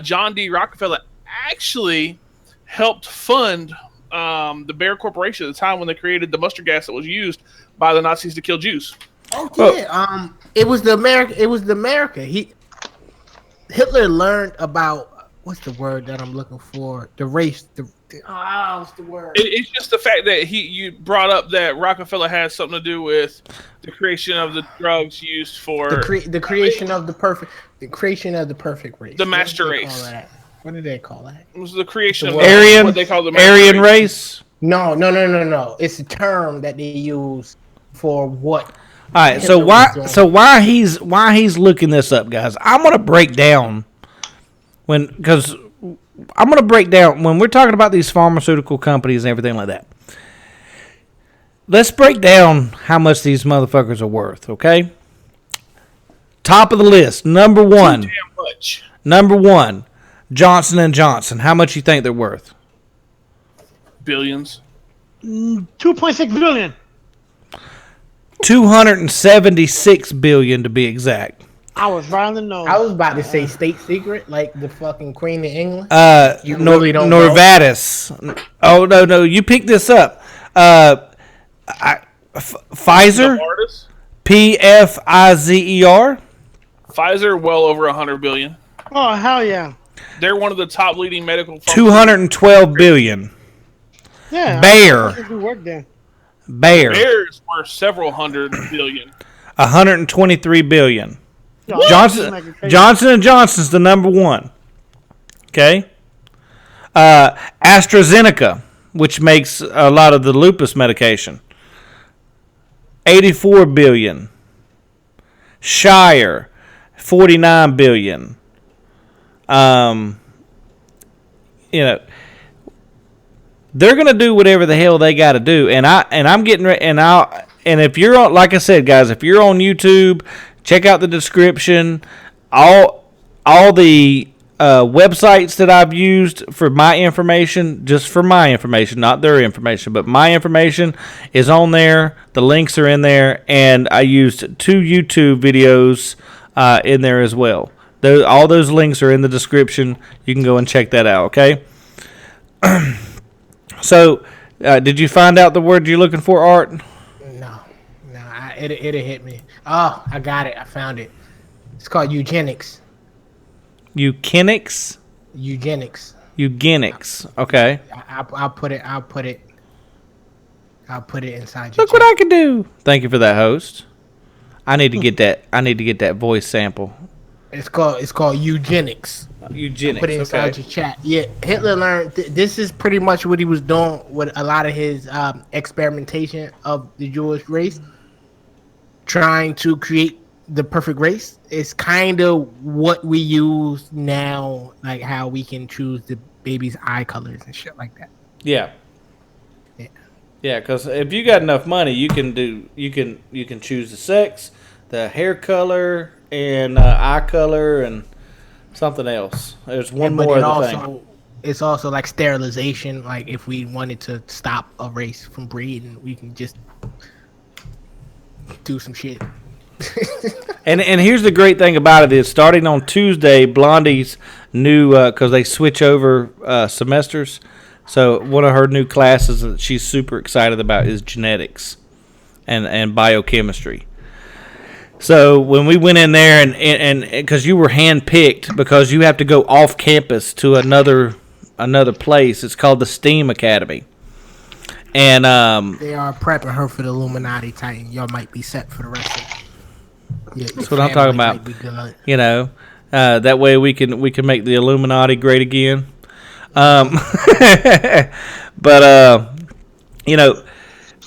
John D. Rockefeller actually helped fund the Bayer Corporation at the time when they created the mustard gas that was used by the Nazis to kill Jews. Oh yeah, it was the America. Hitler learned about, what's the word that I'm looking for? The race. What's the word? It's just the fact that you brought up that Rockefeller has something to do with the creation of the drugs used for the creation of the perfect race. The master race. What did they call that? It was the creation of what they call the Aryan race. No. It's a term that they use for what. All right. So why he's looking this up, guys? I'm gonna break down when we're talking about these pharmaceutical companies and everything like that. Let's break down how much these motherfuckers are worth. Okay. Top of the list, number one. Too damn much. Number one. Johnson & Johnson. How much you think they're worth? Billions. 2.6 billion. 276 billion to be exact. I was right on the nose. I was about to say state secret, like the fucking Queen of England. You really don't know. Novartis. Oh no, you picked this up. Pfizer. Novartis? PFIZER. Pfizer, well over 100 billion. Oh hell yeah. They're one of the top leading medical. 212 billion. Yeah. I Bayer. think we work there. Bayer. Bears were several hundred billion. 123 billion. Yo, Johnson and Johnson's the number one. Okay. AstraZeneca, which makes a lot of the lupus medication, 84 billion. Shire, 49 billion. You know, they're gonna do whatever the hell they got to do, and I'm getting ready, and if you're on, like I said, guys, if you're on YouTube, check out the description. All the websites that I've used for my information, just for my information, not their information, but my information is on there. The links are in there, and I used 2 YouTube videos in there as well. All those links are in the description. You can go and check that out, okay? So, did you find out the word you're looking for, Art? No, it hit me. Oh, I got it. I found it. It's called eugenics. Eugenics? Eugenics. Okay. I'll put it inside. Look what I can do. Thank you for that, host. I need to get that. I need to get that voice sample. It's called eugenics. Eugenics. Put it inside your chat. Yeah, Hitler learned. This is pretty much what he was doing with a lot of his experimentation of the Jewish race, trying to create the perfect race. It's kind of what we use now, like how we can choose the baby's eye colors and shit like that. Yeah. Yeah, because if you got enough money, you can choose the sex, the hair color, and eye color, and something else. There's one more other thing. It's also like sterilization. Like if we wanted to stop a race from breeding, we can just do some shit. And here's the great thing about it is starting on Tuesday, Blondie's new, because they switch over semesters. So one of her new classes that she's super excited about is genetics and biochemistry. So when we went in there and because you were handpicked because you have to go off campus to another place. It's called the STEAM Academy. And they are prepping her for the Illuminati Titan. Y'all might be set for the rest of it. Yeah, that's what I'm talking about. You know, that way we can make the Illuminati great again. But you know,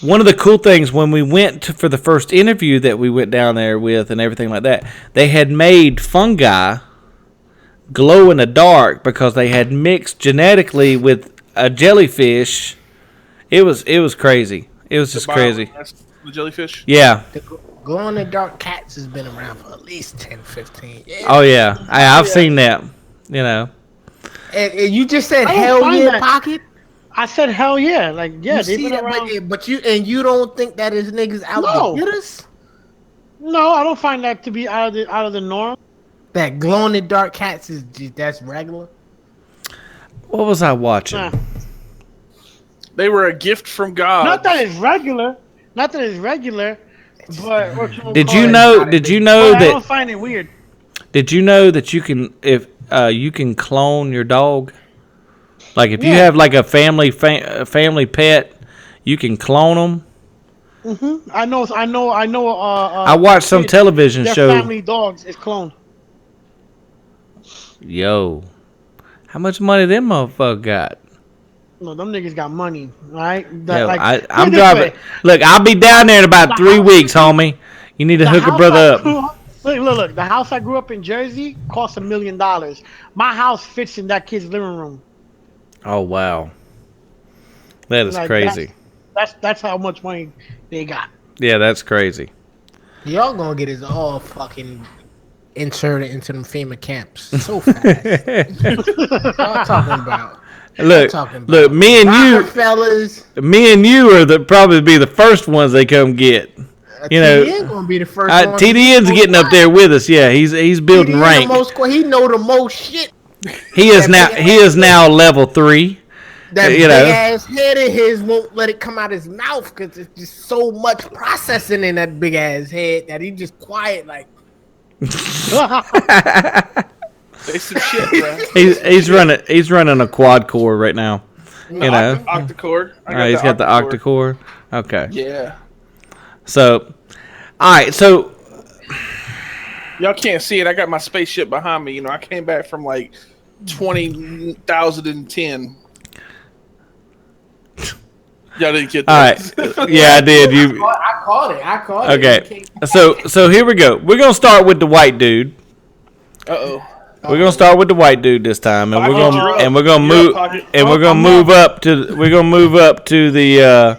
one of the cool things when we went for the first interview that we went down there with and everything like that, they had made fungi glow in the dark because they had mixed genetically with a jellyfish. It was crazy. It was just crazy. The jellyfish? Yeah. The glow-in-the-dark cats has been around for at least 10, 15 years. Oh, yeah. I've seen that, you know. And you just said hell yeah, Pocket? I said hell yeah. Like, yeah, you they've been that, around. but you don't think that is niggas out to get us? No, I don't find that to be out of the norm. That glow-in-the-dark cats that's regular? What was I watching? Nah. They were a gift from God. Not that it's regular. But did you know I don't find it weird. Did you know that you can you can clone your dog? Like if you have like a family pet, you can clone them. Mm-hmm. I know. I watched some television show. Family dogs is cloned. Yo, how much money them motherfuckers got? No, them niggas got money, right? I'm driving. Look, I'll be down there in about 3 weeks, homie. You need to hook a brother up. Look. The house I grew up in Jersey cost $1 million. My house fits in that kid's living room. Oh wow, that is crazy. That's how much money they got. Yeah, that's crazy. Y'all gonna get his all fucking inserted into them FEMA camps so fast. Y'all talking about? Look, me and you are probably be the first ones they come get. You know, TDN gonna be the first. TDN's getting up there with us. Yeah, he's building rank. He know the most shit. He is now level 3. That big ass head of his won't let it come out his mouth because it's just so much processing in that big ass head that he just quiet like. Say some shit, bro. He's running a quad core right now. You know, Octa-core. He's got the octa-core. Okay. Yeah. So, all right. So, y'all can't see it. I got my spaceship behind me. You know, I came back from like 20,010. Y'all didn't get that. All right. Yeah, I did. I called it. Okay. So here we go. We're gonna start with the white dude. Uh-oh. We're gonna start with the white dude this time, and we're gonna move to the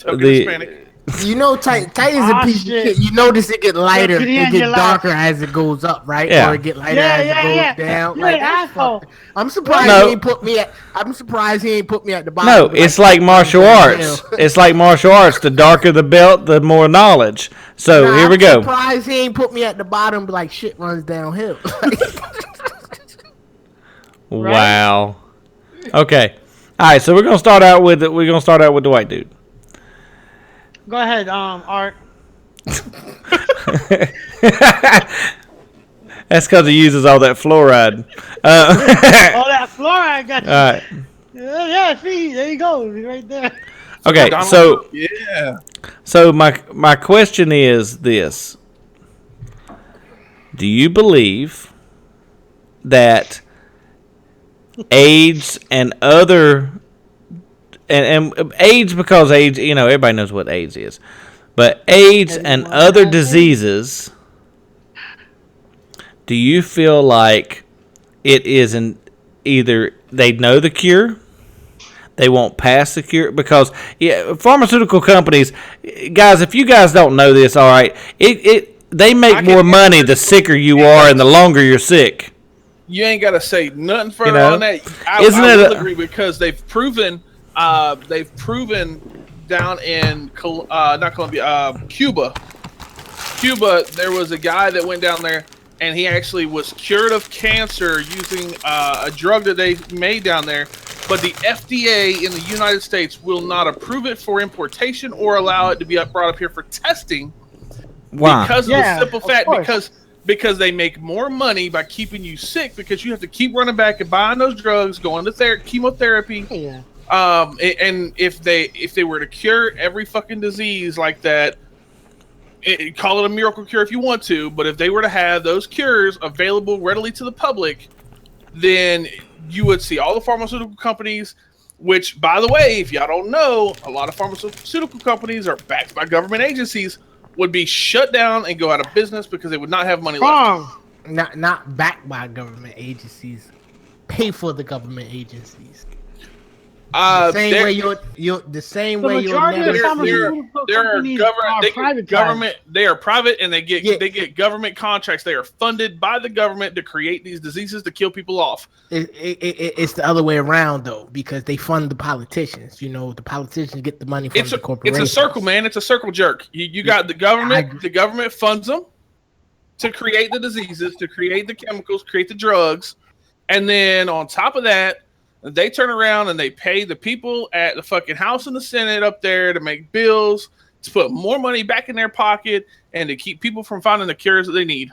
Hispanic. You know, Titan's a piece of shit. You notice it get lighter, it get darker as it goes up, right? Yeah. Or it get lighter as it goes down. You're an asshole. I'm surprised he ain't put me at. I'm surprised he ain't put me at the bottom. No, it's like martial arts. It's like martial arts. The darker the belt, the more knowledge. So here we go. I'm surprised he ain't put me at the bottom. Like shit runs downhill. Wow. Okay. All right. So we're gonna start out with the white dude. Go ahead, Art. That's because he uses all that fluoride. All that fluoride got you. All right. Yeah, see, there you go, right there. Okay, Yeah. So my question is this: do you believe that AIDS and other and AIDS, because AIDS, you know, everybody knows what AIDS is, but AIDS and other diseases, do you feel like it isn't either they know the cure, they won't pass the cure? Because pharmaceutical companies, guys, if you guys don't know this, all right, they make more money the sicker you are and the longer you're sick. You ain't got to say nothing further on that. I will agree, because they've proven down in not Colombia, Cuba. There was a guy that went down there, and he actually was cured of cancer using a drug that they made down there. But the FDA in the United States will not approve it for importation or allow it to be brought up here for testing. Why? Because of the simple fact, because they make more money by keeping you sick, because you have to keep running back and buying those drugs, going to chemotherapy. Yeah. And if they were to cure every fucking disease like that, call it a miracle cure if you want to, but if they were to have those cures available readily to the public, then you would see all the pharmaceutical companies, which, by the way, if y'all don't know, a lot of pharmaceutical companies are backed by government agencies, would be shut down and go out of business because they would not have money left. Not backed by government agencies, pay for the government agencies. The same way you'll never they are private, and they get government contracts. They are funded by the government to create these diseases to kill people off. It's the other way around though, because they fund the politicians. You know, the politicians get the money from the corporations. It's a circle, man. It's a circle jerk. You got the government. The government funds them to create the diseases, to create the chemicals, create the drugs, and then on top of that, they turn around and they pay the people at the fucking House and the Senate up there to make bills, to put more money back in their pocket, and to keep people from finding the cures that they need.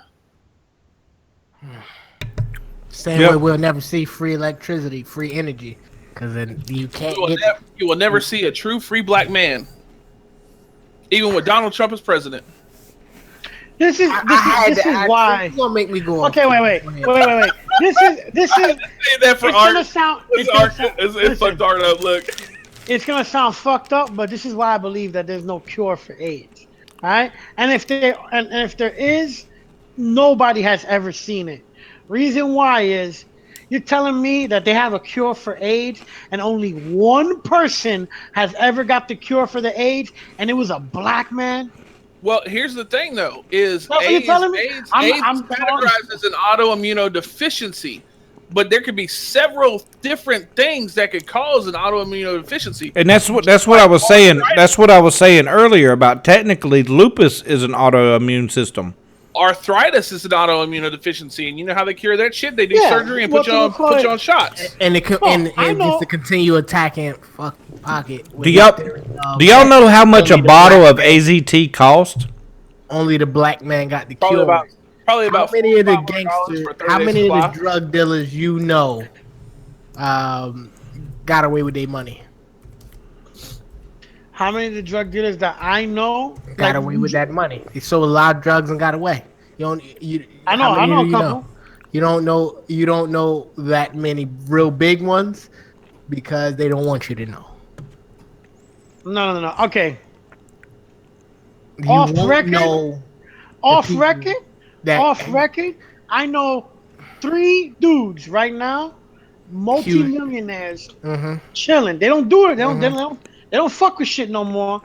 Same way we'll never see free electricity, free energy, because then you can't you will never see a true free black man, even with Donald Trump as president. This is why. It's gonna make me go. Okay, wait. This is. That for art. It's fucked art up. Look, it's gonna sound fucked up, but this is why I believe that there's no cure for AIDS. All right, and if there is, nobody has ever seen it. Reason why is you're telling me that they have a cure for AIDS, and only one person has ever got the cure for the AIDS, and it was a black man. Well, here's the thing, though, is AIDS categorized as an autoimmunodeficiency, but there could be several different things that could cause an autoimmunodeficiency. And that's what I was saying. That's what I was saying earlier about technically lupus is an autoimmune system. Arthritis is an autoimmunodeficiency, and you know how they cure that shit? They do surgery and put you on shots. And just to continue attacking fucking pocket. Do y'all know how much a bottle of AZT cost? Only the black man got the cure. Probably about how many of the $500 gangsters, for 30 how days many of the supply. drug dealers got away with their money? How many of the drug dealers that I know Got away with that money. They sold a lot of drugs and got away. How many I know do a you couple. know? You don't know that many real big ones because they don't want you to know. No. Okay. You Off won't record. know Off people record. that Off record. I know 3 dudes right now, multi-millionaires, chilling. They don't do it. They don't fuck with shit no more.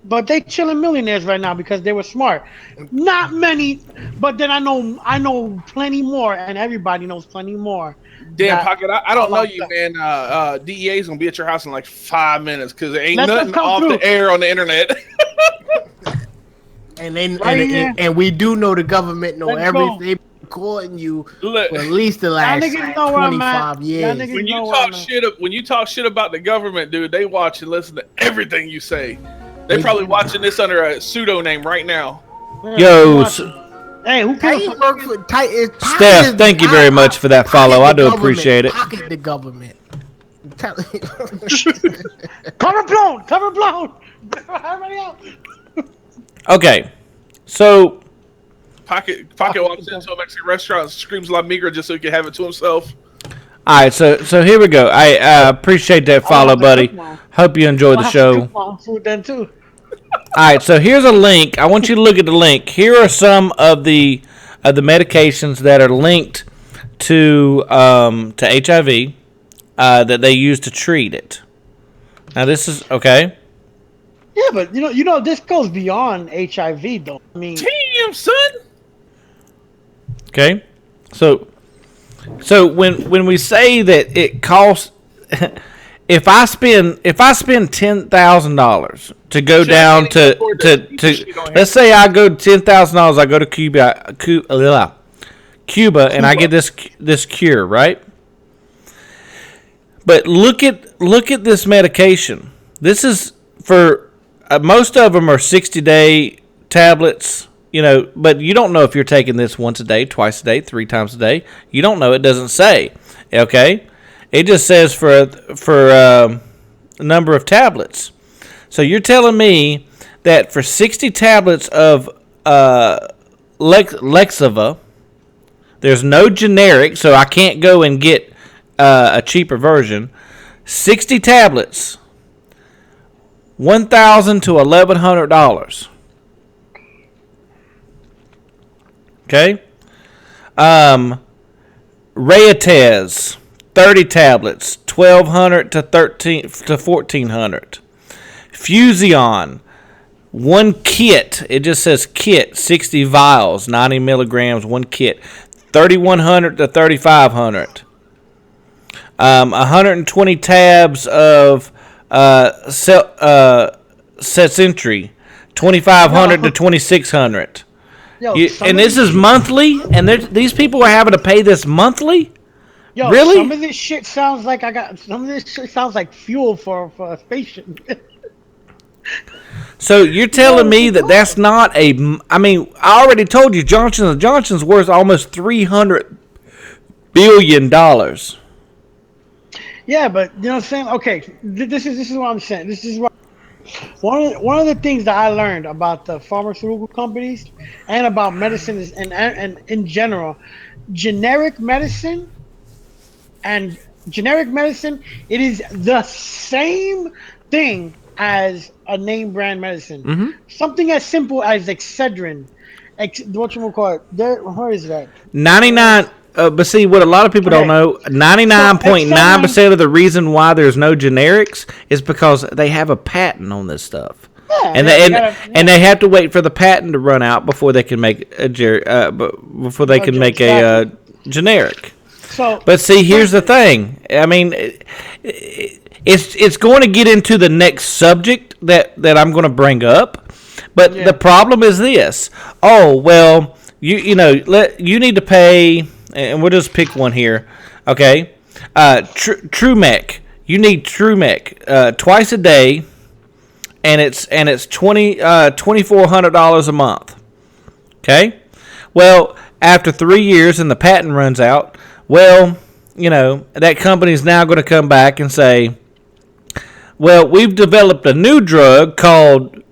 But they chilling millionaires right now because they were smart. Not many, but then I know plenty more, and everybody knows plenty more. Damn, that Pocket, I are don't know locked you, up. man. DEA is gonna be at your house in like 5 minutes because there ain't Let them nothing come off through. the air on the internet. And then Right here. and we do know the government know Let's go. everything. They've been courting you Look, for at least the last niggas know where I'm at. 25 Y'all years. niggas- when you know where talk I'm at. shit about the government, dude, they watch and listen to everything you say. They probably watching this under a pseudo name right now. Yo, Hey, who cares? Titan work for Titan. Steph, thank you very much for that follow. I do appreciate it. Pocket the government. Cover blown. Everybody out. Okay, so Pocket walks into a Mexican restaurant and screams La Migra just so he can have it to himself. all right, so here we go. I appreciate that follow, have to buddy. cook mine. Hope you enjoyed the show. Food then too. All right, so here's a link. I want you to look at the link. Here are some of the medications that are linked to HIV that they use to treat it. Now this is okay. Yeah, but this goes beyond HIV though. I mean, Damn, son. Okay, so when we say that it costs, if I spend $10,000 to go down to let's say I go $10,000, I go to Cuba, and I get this cure, right? But look at this medication. This is for most of them are 60-day tablets. But you don't know if you're taking this once a day, twice a day, 3 times a day. You don't know. It doesn't say. Okay, it just says for a number of tablets. So you're telling me that for 60 tablets of Lexiva, there's no generic, so I can't go and get a cheaper version. 60 tablets, $1,000 to $1,100. Okay. Rayatez, 30 tablets, $1,200 to $1,400. Fusion, one kit. It just says kit, 60 vials, 90 milligrams, one kit, $3,100 to $3,500. 120 tabs of Cetentry, $2,500 to $2,600. And this is monthly, and these people are having to pay this monthly. Yo, really? Some of this shit sounds like fuel for a spaceship. So you're telling me that that's not a? I mean, I already told you Johnson & Johnson's worth almost $300 billion. Yeah, but you know what I'm saying? Okay, this is what I'm saying. This is what one of the things that I learned about the pharmaceutical companies and about medicine is, and in general, generic medicine, it is the same thing as a name brand medicine. Mm-hmm. Something as simple as Excedrin. Where is that? 99. But see, what a lot of people don't know, 99.9% of the reason why there's no generics is because they have a patent on this stuff. Yeah, and they have to wait for the patent to run out before they can make a generic. So, but see, here's the thing. I mean, it's going to get into the next subject that I'm going to bring up. But the problem is this. Oh well, you need to pay. And we'll just pick one here, okay? Trumec. You need Trumec twice a day, and it's $2,400 a month. Okay. Well, after 3 years and the patent runs out, well, that company's now going to come back and say, well, we've developed a new drug called,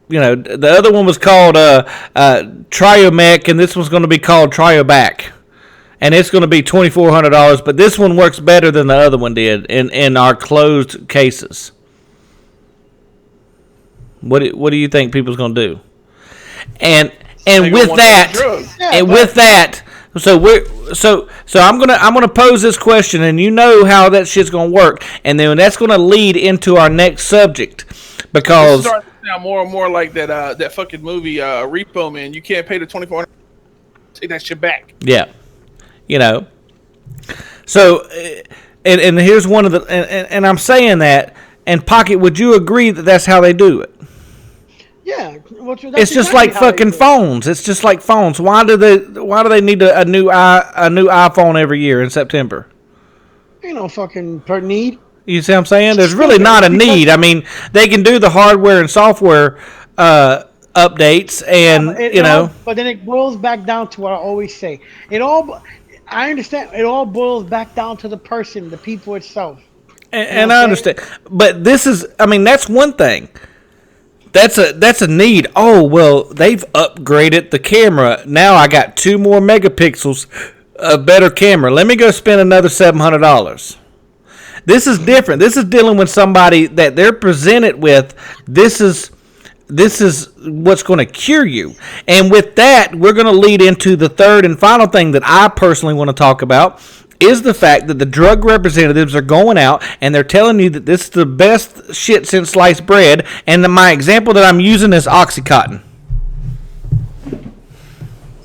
the other one was called Triomec, and this one's going to be called Triobac. And it's going to be $2,400, but this one works better than the other one did in our closed cases. What do you think people's going to do? And with that, so I'm gonna pose this question, and how that shit's gonna work, and then that's gonna lead into our next subject, because it's starting to sound more and more like that fucking movie Repo Man. You can't pay the $2,400, take that shit back. Yeah. So, and here's one of the, and I'm saying that, and Pocket, would you agree that that's how they do it? Yeah. It's just like fucking phones. It's just like phones. Why do they need a new iPhone every year in September? Ain't no fucking per need. You see what I'm saying? There's really not a need. I mean, they can do the hardware and software updates, and but then it boils back down to what I always say. I understand. It all boils back down to the person, the people itself. And I understand, but this is. I mean, that's one thing. That's a need. Oh well, they've upgraded the camera. Now I got 2 more megapixels, a better camera. Let me go spend another $700. This is different. This is dealing with somebody that they're presented with. This is what's going to cure you. And with that, we're going to lead into the third and final thing that I personally want to talk about, is the fact that the drug representatives are going out and they're telling you that this is the best shit since sliced bread. And my example that I'm using is Oxycontin.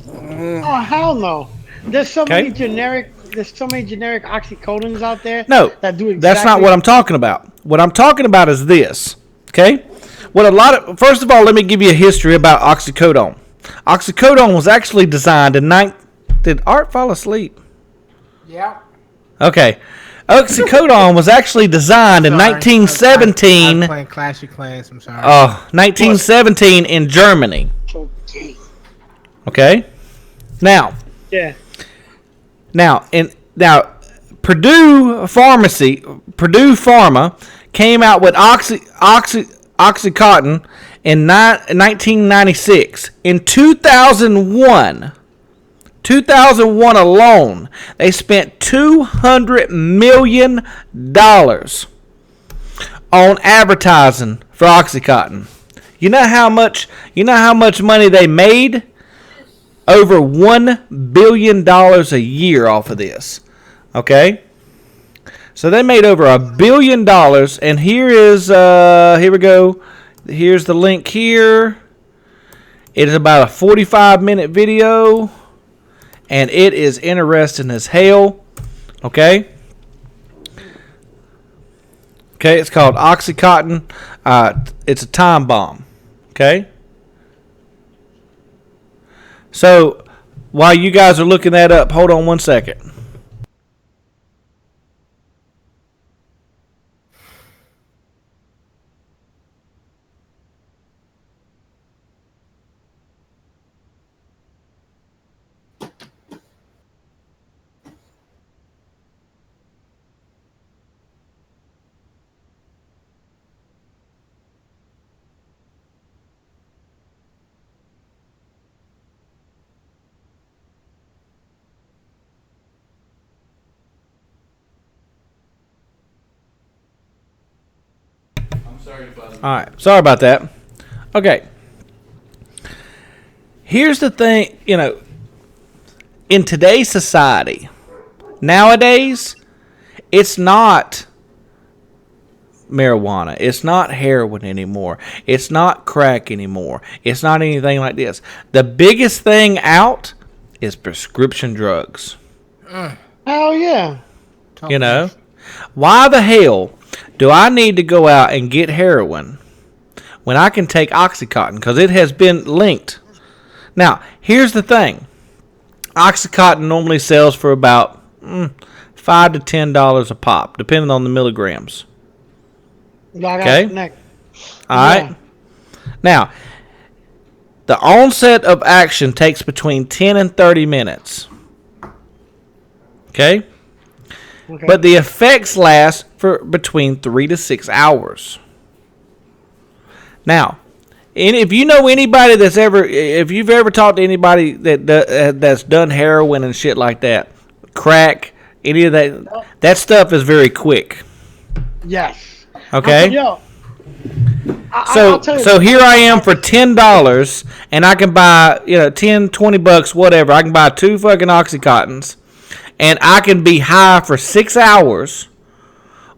Oh hell no! There's so many generic oxycodons out there. No, that do exactly. That's not what I'm talking about. What I'm talking about is this. Okay. First of all, let me give you a history about oxycodone. Oxycodone was actually designed in Did Art fall asleep? Yeah. Okay. Oxycodone was actually designed in 1917. I'm playing Clash of Clans. I'm sorry. 1917 in Germany. Okay. Now. Yeah. Now Purdue Pharma came out with Oxycontin in 1996. In 2001 alone, they spent $200 million on advertising for Oxycontin. You know how much money they made? Over $1 billion a year off of this. Okay? So they made over $1 billion, and here we go. Here's the link here. It is about a 45-minute video, and it is interesting as hell. Okay? Okay, it's called Oxycontin. It's a time bomb. Okay? So, while you guys are looking that up, hold on one second. All right, sorry about that. Okay. Here's the thing, in today's society, nowadays, it's not marijuana. It's not heroin anymore. It's not crack anymore. It's not anything like this. The biggest thing out is prescription drugs. Hell yeah. Why the hell do I need to go out and get heroin when I can take Oxycontin? Because it has been linked. Now, here's the thing. Oxycontin normally sells for about $5 to $10 a pop, depending on the milligrams. Okay? All right. Now, The onset of action takes between 10 and 30 minutes. Okay? But the effects last for between 3 to 6 hours. Now, if you know anybody if you've ever talked to anybody that's done heroin and shit like that, crack, any of that stuff is very quick. Yes. Okay? Yo. So here I am for $10, and I can buy, $10, $20, whatever. I can buy 2 fucking Oxycontins, and I can be high for 6 hours,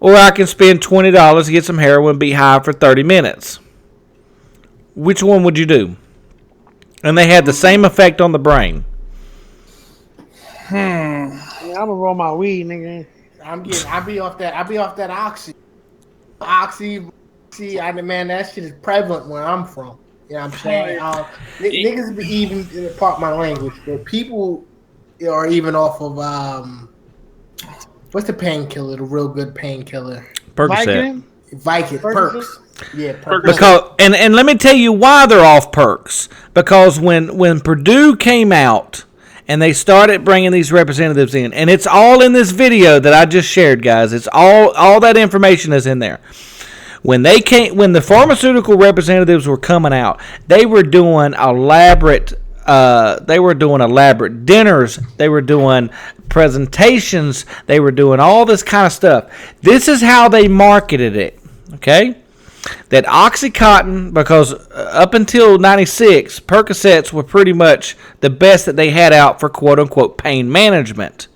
or I can spend $20 to get some heroin and be high for 30 minutes. Which one would you do? And they had the same effect on the brain. Yeah, I'm gonna roll my weed, nigga. I'll be off that oxy. Man, that shit is prevalent where I'm from. You know what I'm saying? Niggas be even, part my language, but people are even off of, what's the painkiller, the real good painkiller? Percocet. Vicodin, Perks. Yeah, Perks. Because, and let me tell you why they're off Perks. Because when Purdue came out and they started bringing these representatives in, and it's all in this video that I just shared, guys. It's all that information is in there. When the pharmaceutical representatives were coming out, they were doing elaborate dinners, they were doing presentations, they were doing all this kind of stuff. This is how they marketed it, okay? That Oxycontin, because up until 96, Percocets were pretty much the best that they had out for quote-unquote pain management.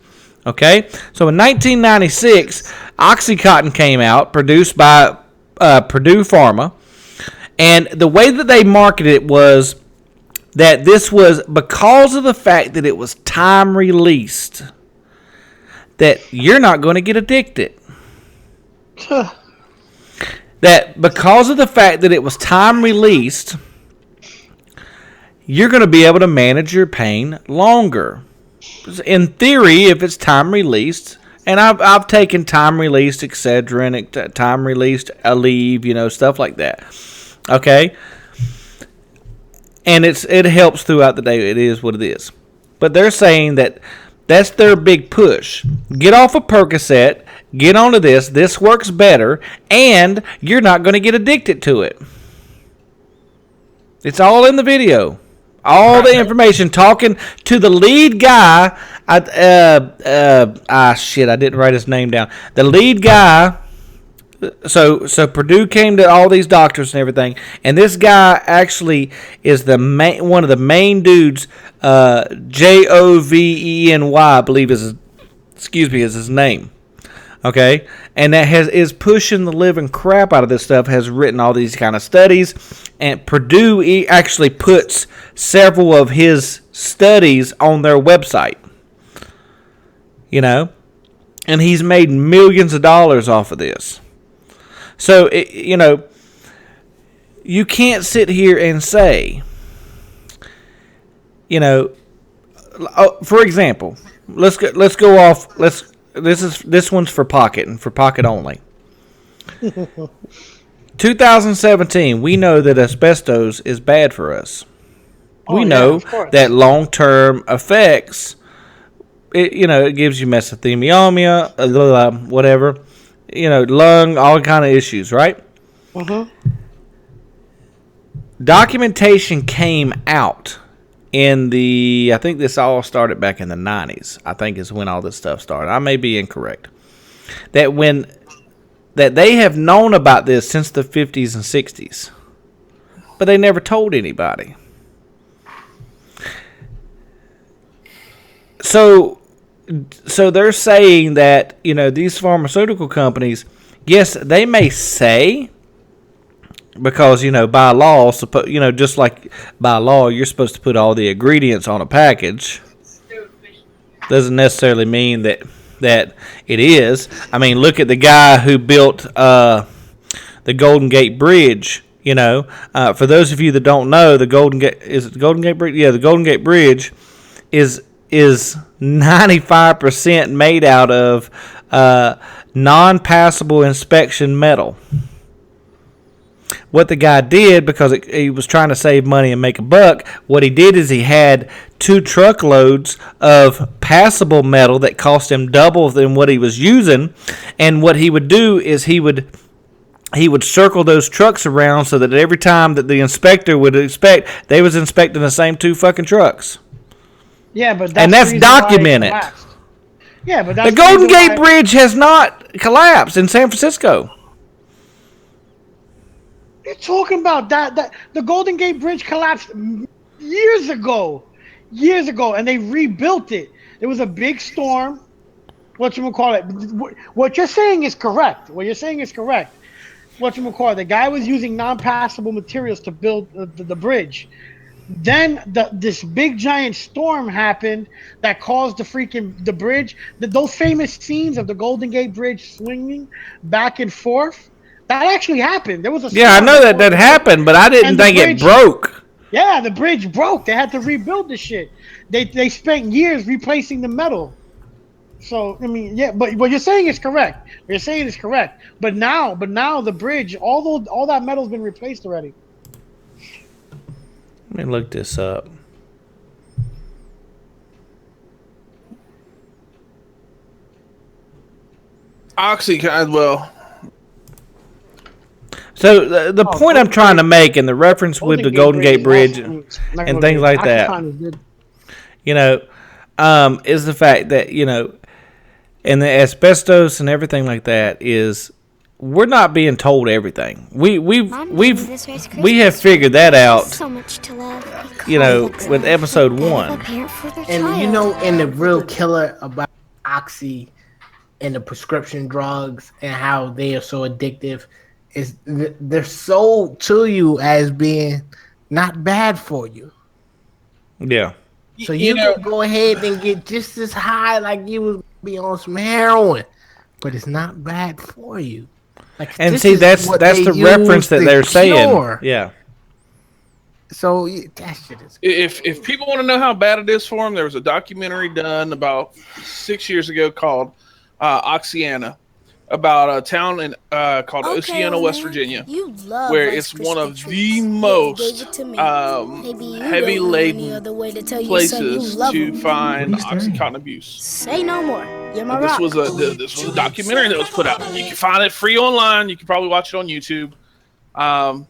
Okay? So in 1996, Oxycontin came out, produced by Purdue Pharma, and the way that they marketed it was that this was because of the fact that it was time released, that you're not going to get addicted. That because of the fact that it was time released, you're going to be able to manage your pain longer. In theory, if it's time released, and I've taken time released Excedrin, time released Aleve, stuff like that. Okay, and it helps throughout the day. It is what it is. But they're saying that that's their big push. Get off of Percocet, get onto this. This works better, and you're not going to get addicted to it. It's all in the video. All the information, talking to the lead guy. I didn't write his name down. The lead guy. So Purdue came to all these doctors and everything, and this guy actually is one of the main dudes. Joveny, I believe is his name. Okay, and that is pushing the living crap out of this stuff. Has written all these kind of studies, and Purdue actually puts several of his studies on their website. And he's made millions of dollars off of this. So you can't sit here and say, for example, let's go off. This one's for Pocket and for Pocket only. 2017, we know that asbestos is bad for us. We know that long-term effects. It gives you mesothelioma, whatever. Lung, all kind of issues, right? Documentation came out in I think this all started back in the 90s. I think is when all this stuff started. I may be incorrect. That they have known about this since the 50s and 60s. But they never told anybody. So they're saying that, these pharmaceutical companies, yes, they may say, because, by law, just like by law, you're supposed to put all the ingredients on a package. Doesn't necessarily mean that it is. I mean, look at the guy who built the Golden Gate Bridge. For those of you that don't know, the Golden Gate Bridge? Yeah, the Golden Gate Bridge is 95% made out of non-passable inspection metal. what the guy did, because he was trying to save money and make a buck, what he did is he had 2 truckloads of passable metal that cost him double than what he was using. And what he would do is he would circle those trucks around so that every time that the inspector would inspect, they was inspecting the same 2 fucking trucks. Yeah, but that's documented. Yeah, but that's the Golden Gate Bridge has not collapsed in San Francisco. You're talking about that the Golden Gate Bridge collapsed years ago, and they rebuilt it. There was a big storm. Whatchamacallit? What you're saying is correct. Whatchamacallit? The guy was using non-passable materials to build the bridge. Then this big giant storm happened that caused the bridge. Those famous scenes of the Golden Gate Bridge swinging back and forth. That actually happened. There was a storm. Yeah, I know that happened, but I didn't think it broke. Yeah, the bridge broke. They had to rebuild the shit. They spent years replacing the metal. So I mean, yeah, but what you're saying is correct. But now the bridge, all that metal's been replaced already. Let me look this up. Well. So the point I'm trying to make, and the reference with the Golden Gate Bridge and things like that, is the fact that and the asbestos and everything like that is. We're not being told everything. We have figured that out. So much to love. With episode 1. And the real killer about Oxy and the prescription drugs and how they are so addictive is they're sold to you as being not bad for you. Yeah. So you can go ahead and get just as high like you would be on some heroin, but it's not bad for you. And see, that's the reference that they're saying. Yeah. So that shit is. If people want to know how bad it is for them, there was a documentary done about 6 years ago called Oxiana, about a town called Oceana, West Virginia, where it's one of the most heavy laden places to find OxyContin abuse. Say no more. You're my rock. This was a documentary that was put out. You can find it free online. You can probably watch it on YouTube. And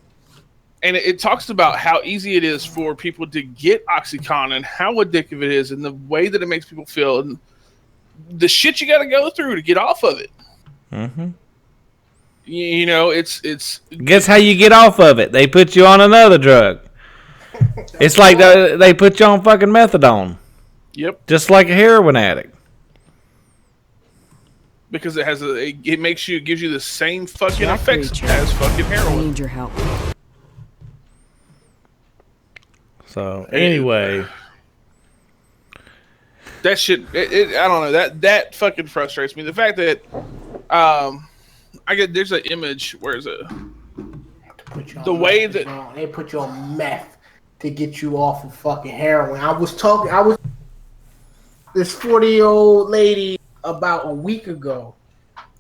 it talks about how easy it is for people to get OxyContin, how addictive it is, and the way that it makes people feel, and the shit you got to go through to get off of it. Mm-hmm. It's. Guess how you get off of it? They put you on another drug. It's like they put you on fucking methadone. Yep. Just like a heroin addict. Because it gives you the same fucking effects as fucking heroin. I need your help. So anyway, that shit. I don't know. That fucking frustrates me. The fact that there's an image. Where is it? The way that they put you on meth to get you off of fucking heroin. I was this 40-year-old lady about a week ago,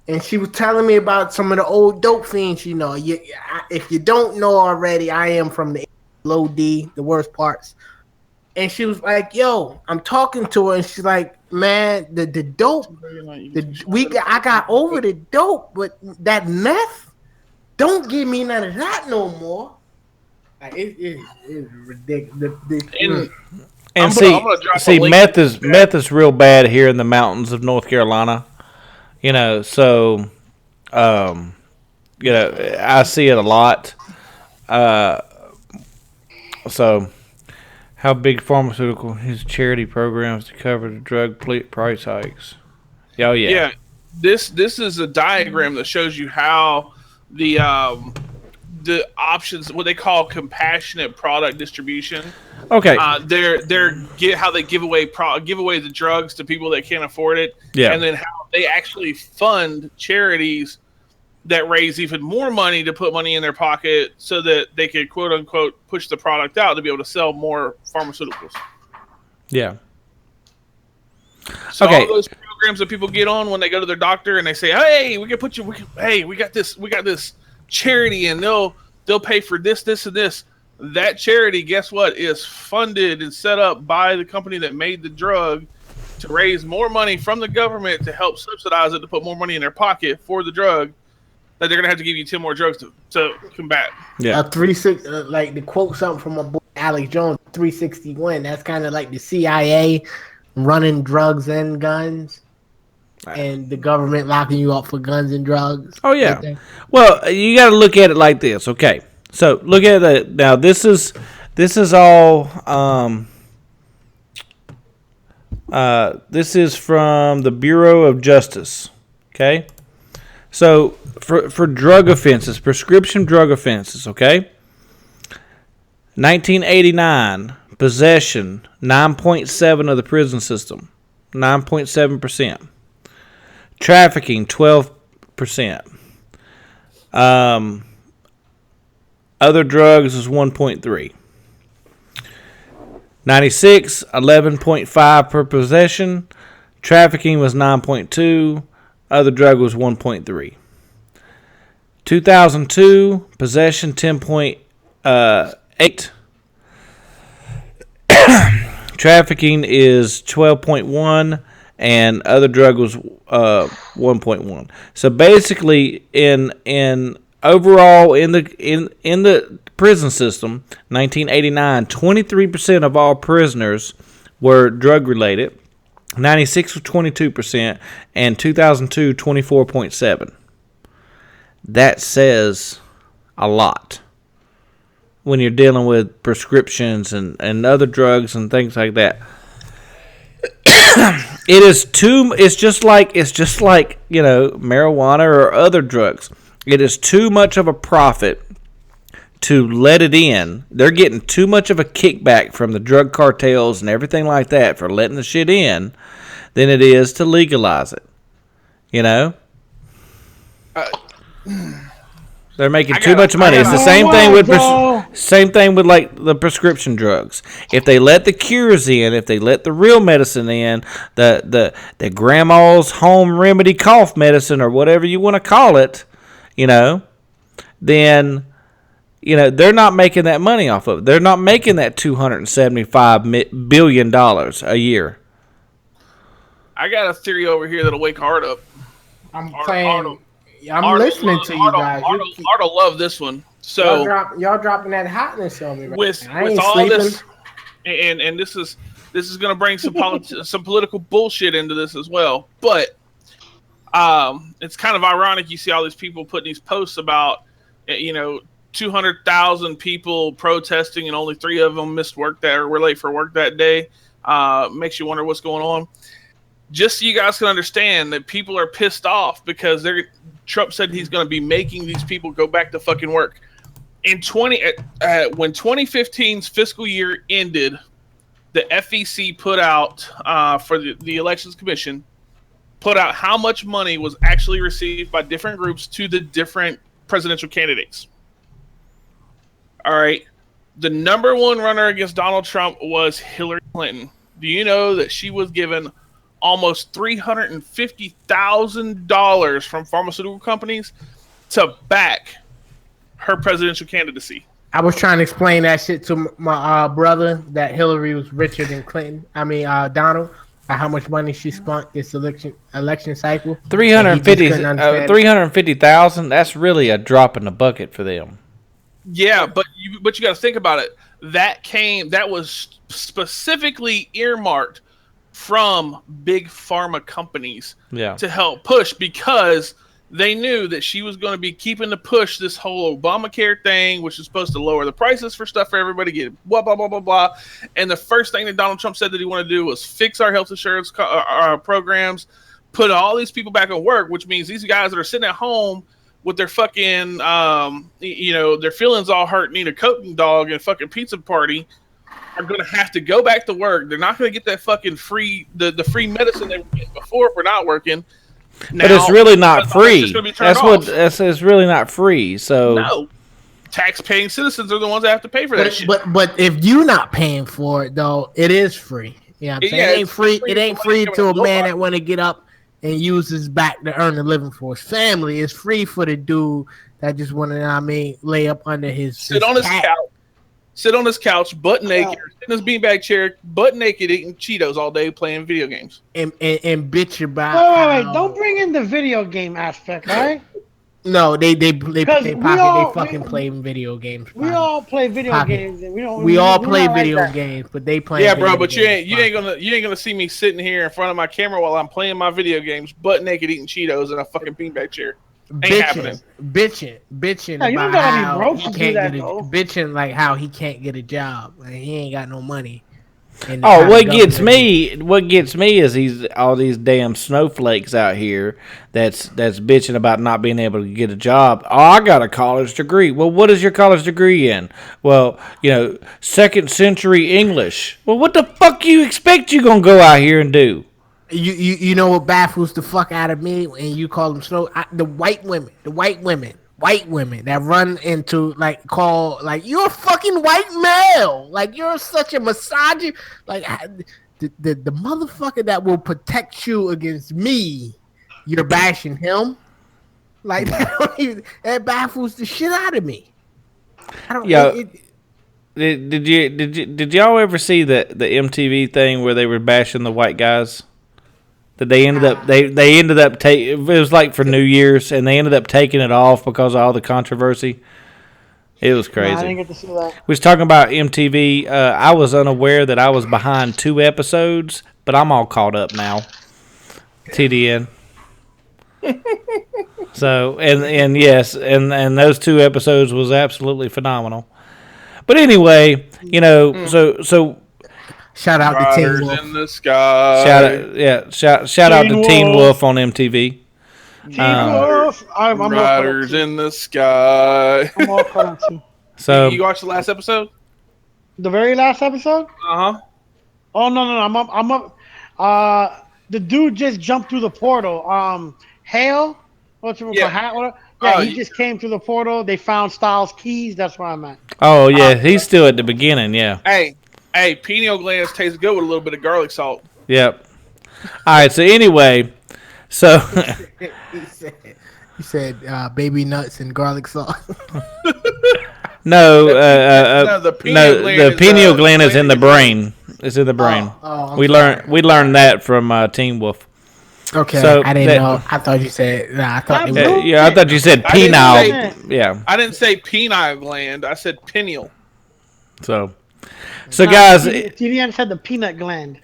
and she was telling me about some of the old dope fiends. If you don't know already, I am from the low D, the worst parts. And she was like, "Yo," I'm talking to her, and she's like, "Man, the dope, I got over the dope, but that meth, don't give me none of that no more." Like, it's ridiculous. And meth is real bad here in the mountains of North Carolina. So I see it a lot. So, how big pharmaceutical his charity programs to cover the drug price hikes? Oh yeah. Yeah, this is a diagram that shows you how the options, what they call compassionate product distribution. Okay. How they give away the drugs to people that can't afford it. Yeah. And then how they actually fund charities that raise even more money to put money in their pocket so that they can quote unquote push the product out to be able to sell more pharmaceuticals. Yeah. So all those programs that people get on when they go to their doctor and they say, "Hey, we can put you. We got this charity, and they'll they'll pay for this, this, and this. That charity, guess what, is funded and set up by the company that made the drug to raise more money from the government to help subsidize it, to put more money in their pocket for the drug that they're going to have to give you 10 more drugs to combat. Yeah. Like to quote something from my boy Alex Jones, 361. That's kind of like the CIA running drugs and guns, and the government locking you up for guns and drugs. Oh yeah. Well, you got to look at it like this. Okay, so look at it now. This is all. This is from the Bureau of Justice. Okay, so for drug offenses, prescription drug offenses. Okay, 1989 possession 9.7 of the prison system, 9.7%. Trafficking 12%. Other drugs is 1.3. 96, 11.5 per possession. Trafficking was 9.2. Other drug was 1.3. 2002, possession 10.8. Trafficking is 12.1, and other drug was 1.1. So basically, in overall in the prison system, 1989, 23% of all prisoners were drug related. 96 was 22%, and 2002, 24.7. That says a lot when you're dealing with prescriptions and other drugs and things like that. It's just like marijuana or other drugs. It is too much of a profit to let it in. They're getting too much of a kickback from the drug cartels and everything like that for letting the shit in than it is to legalize it. You know? They're making too much money. It's the same thing with like the prescription drugs. If they let the cures in, if they let the real medicine in, the grandma's home remedy cough medicine or whatever you want to call it, then they're not making that money off of it. They're not making that $275 billion a year. I got a theory over here that'll wake Art up. I'm listening to you guys. Art'll love this one. So y'all dropping that hotness on me. With all sleeping. This, and this is going to bring some some political bullshit into this as well. But it's kind of ironic. You see all these people putting these posts about 200,000 people protesting, and only 3 of them missed work or were late for work that day. Makes you wonder what's going on. Just so you guys can understand that people are pissed off because Trump said he's going to be making these people go back to fucking work. When 2015's fiscal year ended, the FEC put out for the Elections Commission, put out how much money was actually received by different groups to the different presidential candidates. All right. The number one runner against Donald Trump was Hillary Clinton. Do you know that she was given almost $350,000 from pharmaceutical companies to back her presidential candidacy? I was trying to explain that shit to my brother, that Hillary was richer than Clinton. Donald, how much money she spent this election cycle. 350,000. That's really a drop in the bucket for them. Yeah, but you got to think about it. That was specifically earmarked from big pharma companies to help push, because they knew that she was going to be keeping to push this whole Obamacare thing, which is supposed to lower the prices for stuff for everybody, get blah, blah, blah, blah, blah. And the first thing that Donald Trump said that he wanted to do was fix our health insurance programs, put all these people back at work, which means these guys that are sitting at home with their fucking, their feelings all hurt, need a coating dog and fucking pizza party, are going to have to go back to work. They're not going to get that fucking free, the free medicine they were getting before if we're not working. Now, but it's really not free. It's really not free. So no, tax-paying citizens are the ones that have to pay for that shit. But if you're not paying for it, though, it is free. Yeah, it ain't free. It ain't free to a man that want to get up and use his back to earn a living for his family. It's free for the dude that just want to, lay up under his Sit on his cat. couch. Sit on his couch, butt naked, or sit in his beanbag chair, butt naked, eating Cheetos all day, playing video games. And bitch about. Wait. Don't bring in the video game aspect, all right? No, they all- fucking play video games. We all play video games, and we don't. We all we're play not like video that. games, but they play. Yeah, bro, but you ain't gonna see me sitting here in front of my camera while I'm playing my video games, butt naked, eating Cheetos in a fucking beanbag chair. Ain't happening. bitching Yeah, you don't about gotta be how broke he to do can't that, get a though. bitching like how he can't get a job. Like, he ain't got no money. And Oh, how what the gets government- me is all these damn snowflakes out here that's bitching about not being able to get a job. Oh, I got a college degree. Well, what is your college degree in? Well, 2nd century English. Well, what the fuck you expect you gonna go out here and do? You know what baffles the fuck out of me, and you call them the white women that run into call you're a fucking white male, like you're such a misogynist, like the motherfucker that will protect you against me, you're bashing him, like that baffles the shit out of me. I don't. Yeah. Did y'all ever see the MTV thing where they were bashing the white guys? That they ended up it was like for New Year's, and they ended up taking it off because of all the controversy. It was crazy. No, I didn't get to see that. We was talking about MTV. I was unaware that I was behind 2 episodes, but I'm all caught up now. TDN. So and yes, and those 2 episodes was absolutely phenomenal. But anyway, so Shout out to Teen Riders Wolf. in the sky. shout out to Teen Teen Wolf. Wolf on MTV. Teen Wolf. I'm all caught up Riders too. in the sky. I'm all caught up too. So You watched the last episode? The very last episode? Uh huh. Oh no, I'm up. The dude just jumped through the portal. Hale. What's it Yeah. Yeah, Oh, he just came through the portal. They found Styles' keys. That's where I'm at. oh yeah, he's still at the beginning. Yeah. Hey, pineal glands taste good with a little bit of garlic salt. Yep. All right. So anyway, so He said baby nuts and garlic sauce. no, the pineal gland the is, pineal gland is in the gland. brain. It's in the brain. I'm we learned that from Teen Wolf. Okay, So I didn't that- know. I thought you said. Nah, I thought it was. Bro, Yeah, I thought you said I didn't penile. say- Yeah. I didn't say pineal gland. I said pineal. So guys, TDN said the peanut gland.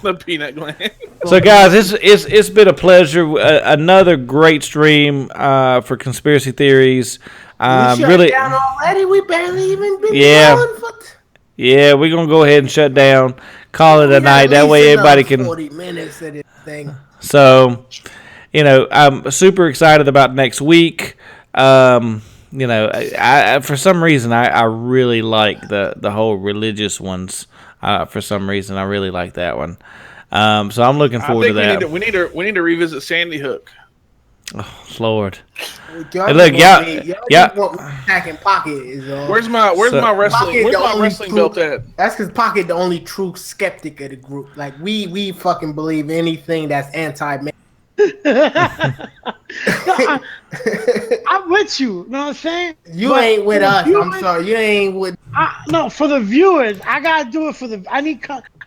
The peanut gland. it's been a pleasure. Another great stream for conspiracy theories. We shut Really, down already. We barely even been Yeah. going for. yeah, we're gonna go ahead and shut down. Call it We a got night. at That least way another everybody can. 40 minutes of this thing. So, I'm super excited about next week. I for some reason I really like the whole religious ones. For some reason I really like that one. So I'm looking I forward to think that. we need to revisit Sandy Hook. Lord, Y'all look, just y'all- want me packing Pocket is all. Where's my Pocket wrestling belt at? That's because Pocket the only true skeptic of the group. Like we fucking believe anything that's anti-man. I'm with you. You know what I'm saying? You But ain't with for the us. I'm viewers- sorry. You ain't with. No, for the viewers, I gotta do it for the.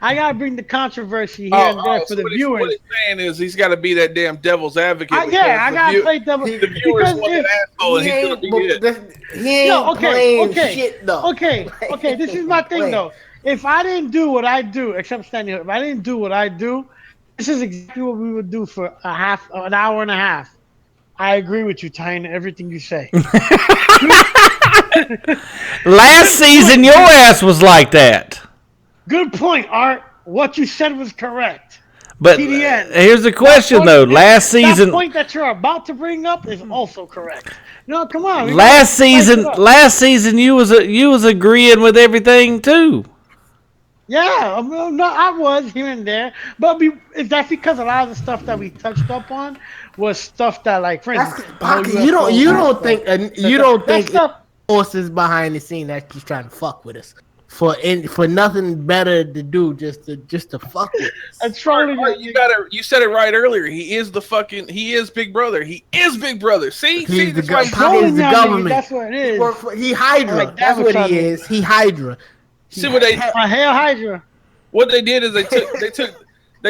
I gotta bring the controversy here and there for so the what viewers. he's saying is he's got to be that damn devil's advocate. I because gotta play devil. The viewers because want if- an asshole, and He he's gonna ain't, be but it. he ain't Yo, playing okay. shit though. Okay. This is my thing Wait. though. If I didn't do what I do, except standing here, if I didn't do what I do, this is exactly what we would do for an hour and a half. I agree with you, Tyne, everything you say. last season your ass was like that. Good point, Art. What you said was correct. But TDN. here's the question though. Last That season, point that you're about to bring up is also correct. No, come on. we last gotta spice season, it up. you was agreeing with everything too. Yeah, no, I was here and there, but that's because a lot of the stuff that we touched up on was stuff that, like, for That's instance, Pocket. the whole You UFO don't think stuff. you don't That think stuff. forces behind the scene that's just trying to fuck with us. for nothing better to do, just to fuck with. That's trolling. You said it right earlier. He is Big Brother. He is Big Brother. See, He's the trolling the y'all government. niggas, that's what it is. He Hydra. Like, that's what he advertising. is. He Hydra. See what they A hail Hydra. What they did is they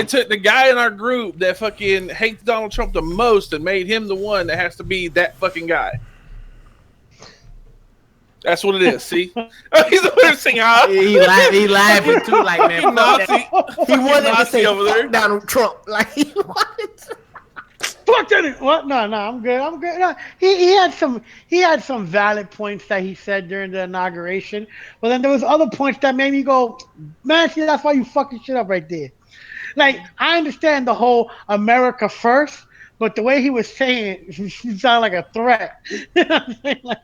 took the guy in our group that fucking hates Donald Trump the most and made him the one that has to be that fucking guy. That's what it is. See, he's the one singing. Huh? He laughing too, like man. Nazi. He wanted to say over there. Donald Trump, like he wanted to. Fuck that! What? No, I'm good. No, he had some valid points that he said during the inauguration, but then there was other points that made me go, man, see, that's why you fucking shit up right there. Like, I understand the whole America first, but the way he was saying it, he sounded like a threat. You know what I'm saying? Like,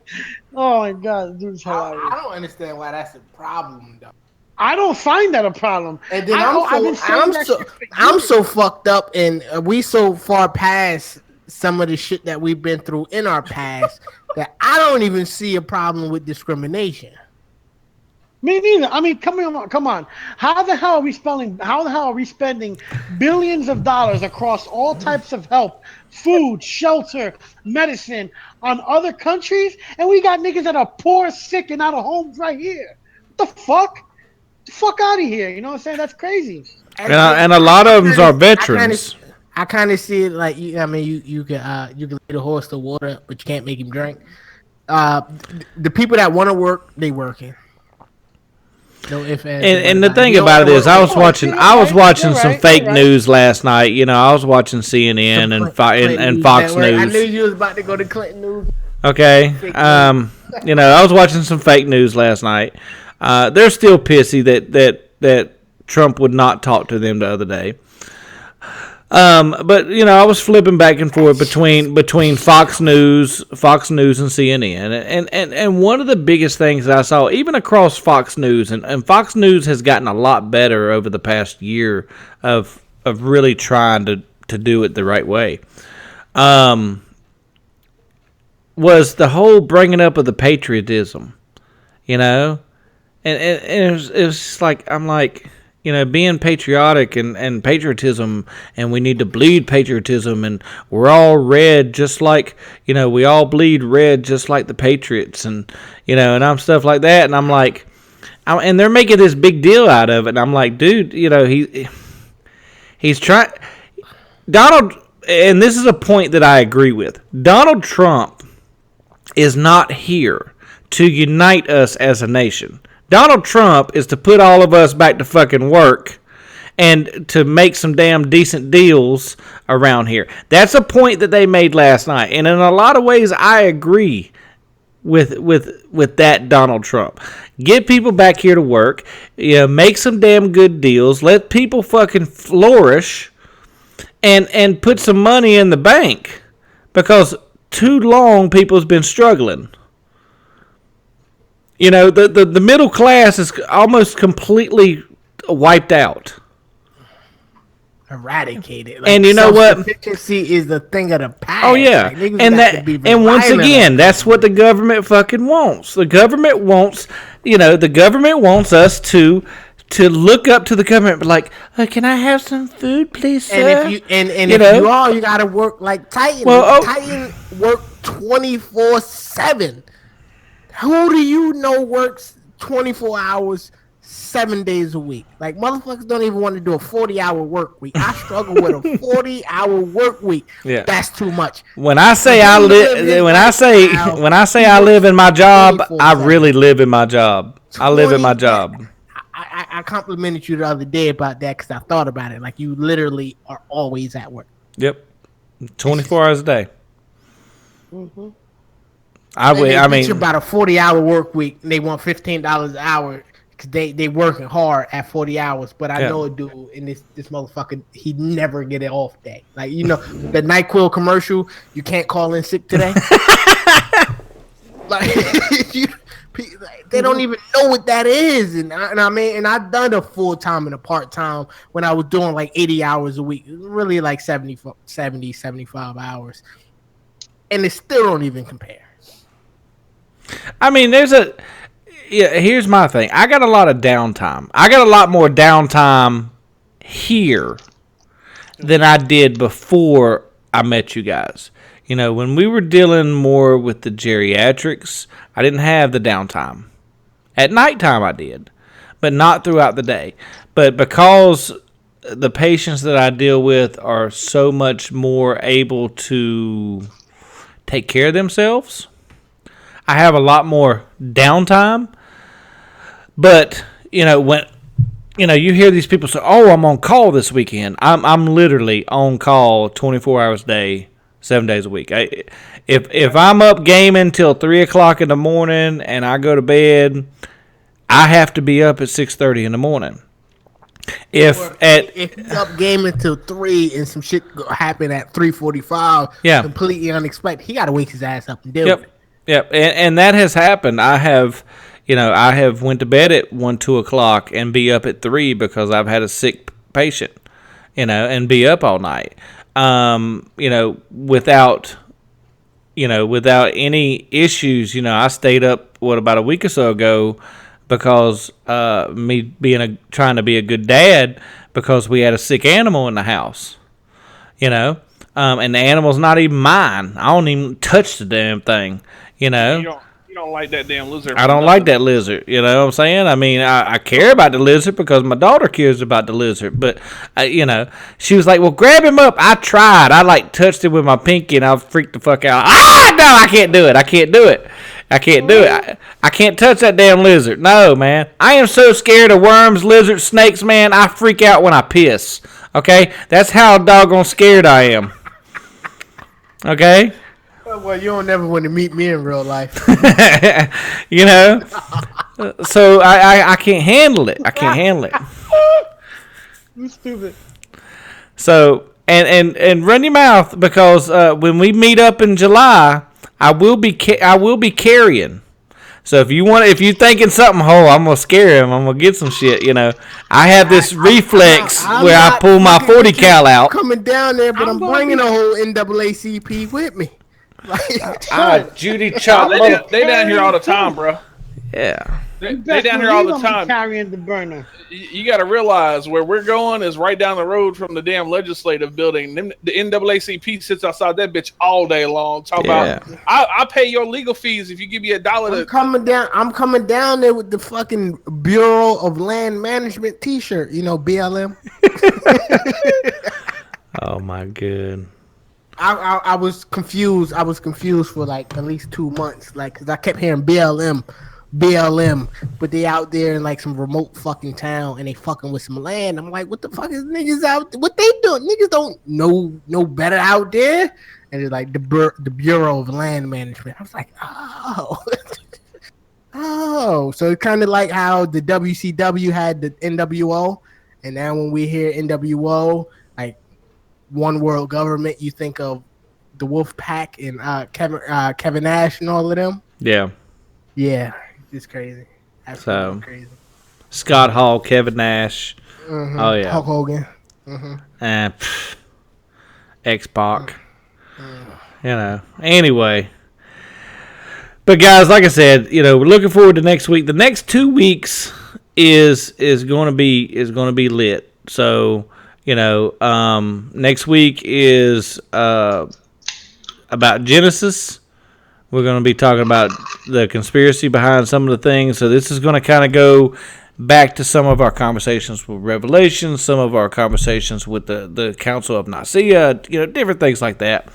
oh my god, dude's hilarious. I don't understand why that's a problem though. I don't find that a problem. And then I'm so fucked up, and we so far past some of the shit that we've been through in our past that I don't even see a problem with discrimination. Me neither. I mean, come on. How the hell are we spending billions of dollars across all types of help, food, shelter, medicine on other countries, and we got niggas that are poor, sick, and out of homes right here? What the fuck? The fuck out of here. You know what I'm saying? That's crazy. And a lot of them are veterans. I kind of see it like you can lead a horse to water, but you can't make him drink. The people that want to work, they working. No ifs, and the thing about it is, I was watching some fake news last night. You know, I was watching CNN and Fox News. I knew you was about to go to Clinton News. Okay, you know, I was watching some fake news last night. They're still pissy that Trump would not talk to them the other day. But you know, I was flipping back and forth between Fox News and CNN, and one of the biggest things that I saw, even across Fox News, and Fox News has gotten a lot better over the past year of really trying to do it the right way, was the whole bringing up of the patriotism, you know. And it was just like, I'm like, you know, being patriotic and patriotism, and we need to bleed patriotism, and we're all red just like, you know, we all bleed red just like the Patriots, and, you know, and I'm stuff like that, and I'm like, and they're making this big deal out of it, and I'm like, dude, you know, he's trying, Donald, and this is a point that I agree with, Donald Trump is not here to unite us as a nation. Donald Trump is to put all of us back to fucking work and to make some damn decent deals around here. That's a point that they made last night. And in a lot of ways, I agree with that Donald Trump. Get people back here to work. You know, make some damn good deals. Let people fucking flourish and put some money in the bank. Because too long people's been struggling. You know, the middle class is almost completely wiped out. Eradicated. Like, and you know what? Efficiency is the thing of the past. Oh yeah, like, and once again, that's what the government fucking wants. The government wants, you know, the government wants us to look up to the government, but like, can I have some food, please, sir? And if you gotta work like Titan. Well, Titan work 24/7. Who do you know works 24 hours, 7 days a week? Like, motherfuckers don't even want to do a 40-hour work week. I struggle with a 40-hour work week. Yeah. That's too much. When I say I live in my job, I really live in my job. I live in my job. I complimented you the other day about that because I thought about it. Like, you literally are always at work. Yep. 24 hours a day. Mm-hmm. I mean, about a 40-hour work week, and they want $15 an hour because they working hard at 40 hours. But I know a dude in this motherfucker, he never get an off day. Like, you know, the NyQuil commercial, you can't call in sick today. Like, they don't even know what that is. And I mean, and I've done a full-time and a part-time when I was doing like 80 hours a week, really like 70, 75 hours. And they still don't even compare. I mean, Yeah, here's my thing. I got a lot of downtime. I got a lot more downtime here than I did before I met you guys. You know, when we were dealing more with the geriatrics, I didn't have the downtime. At nighttime I did, but not throughout the day. But because the patients that I deal with are so much more able to take care of themselves, I have a lot more downtime. But, you know, when you hear these people say, "Oh, I'm on call this weekend." I'm literally on call 24 hours a day, 7 days a week. If I'm up gaming till 3:00 in the morning and I go to bed, I have to be up at 6:30 in the morning. If you're up gaming till 3 and some shit happen at 3:45, completely unexpected, he got to wake his ass up and do it. Yep, and that has happened. I have went to bed at 1, 2 o'clock and be up at 3 because I've had a sick patient, and be up all night. Without any issues. I stayed up about a week or so ago because me trying to be a good dad because we had a sick animal in the house. And the animal's not even mine. I don't even touch the damn thing. You don't like that damn lizard. I don't like that lizard. You know what I'm saying? I mean, I care about the lizard because my daughter cares about the lizard. But, she was like, well, grab him up. I tried. I, touched him with my pinky, and I freaked the fuck out. No, I can't do it. I can't do it. I can't touch that damn lizard. No, man. I am so scared of worms, lizards, snakes, man. I freak out when I piss. Okay? That's how doggone scared I am. Okay? Well, you don't never want to meet me in real life. So I can't handle it. I can't handle it. You stupid. So and run your mouth because when we meet up in July, I will be carrying. So if you're thinking something, I'm gonna scare him. I'm gonna get some shit. I have this reflex where I pull my 40 cal out. Coming down there, but I'm bringing a whole NAACP with me. Judy Chop. They down here all the time, bro. Yeah. They down here all the time. Carrying the burner. You got to realize where we're going is right down the road from the damn legislative building. The NAACP sits outside that bitch all day long. Talking about, I pay your legal fees if you give me $1. I'm coming down there with the fucking Bureau of Land Management T-shirt. BLM. Oh my god. I was confused. I was confused for at least 2 months, because I kept hearing BLM, but they out there in some remote fucking town and they fucking with some land. I'm like, what the fuck is niggas out? What they doing? Niggas don't know better out there. And it's like the Bureau of Land Management. I was like, oh, so it's kind of like how the WCW had the NWO, and now when we hear NWO, One World Government, you think of the Wolf Pack and Kevin Nash and all of them. Yeah, it's crazy. Absolutely crazy. Scott Hall, Kevin Nash. Mm-hmm. Oh yeah, Hulk Hogan. Mm-hmm. X-Pac. Anyway. But guys, like I said, we're looking forward to next week. The next 2 weeks is going to be lit. So. Next week is about Genesis. We're going to be talking about the conspiracy behind some of the things. So this is going to kind of go back to some of our conversations with Revelation, some of our conversations with the Council of Nicaea, different things like that.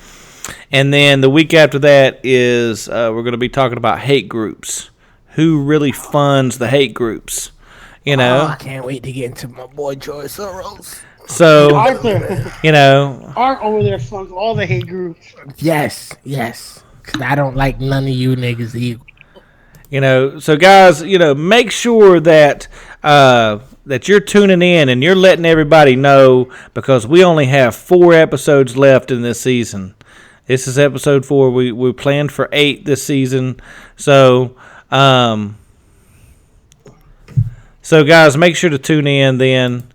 And then the week after that is we're going to be talking about hate groups. Who really funds the hate groups? I can't wait to get into my boy George Soros. So, Arthur, Art over there funds all the hate groups. Yes. Because I don't like none of you niggas either. So guys, make sure that that you're tuning in and you're letting everybody know, because we only have 4 episodes left in this season. This is episode 4. We planned for 8 this season. So guys, make sure to tune in then.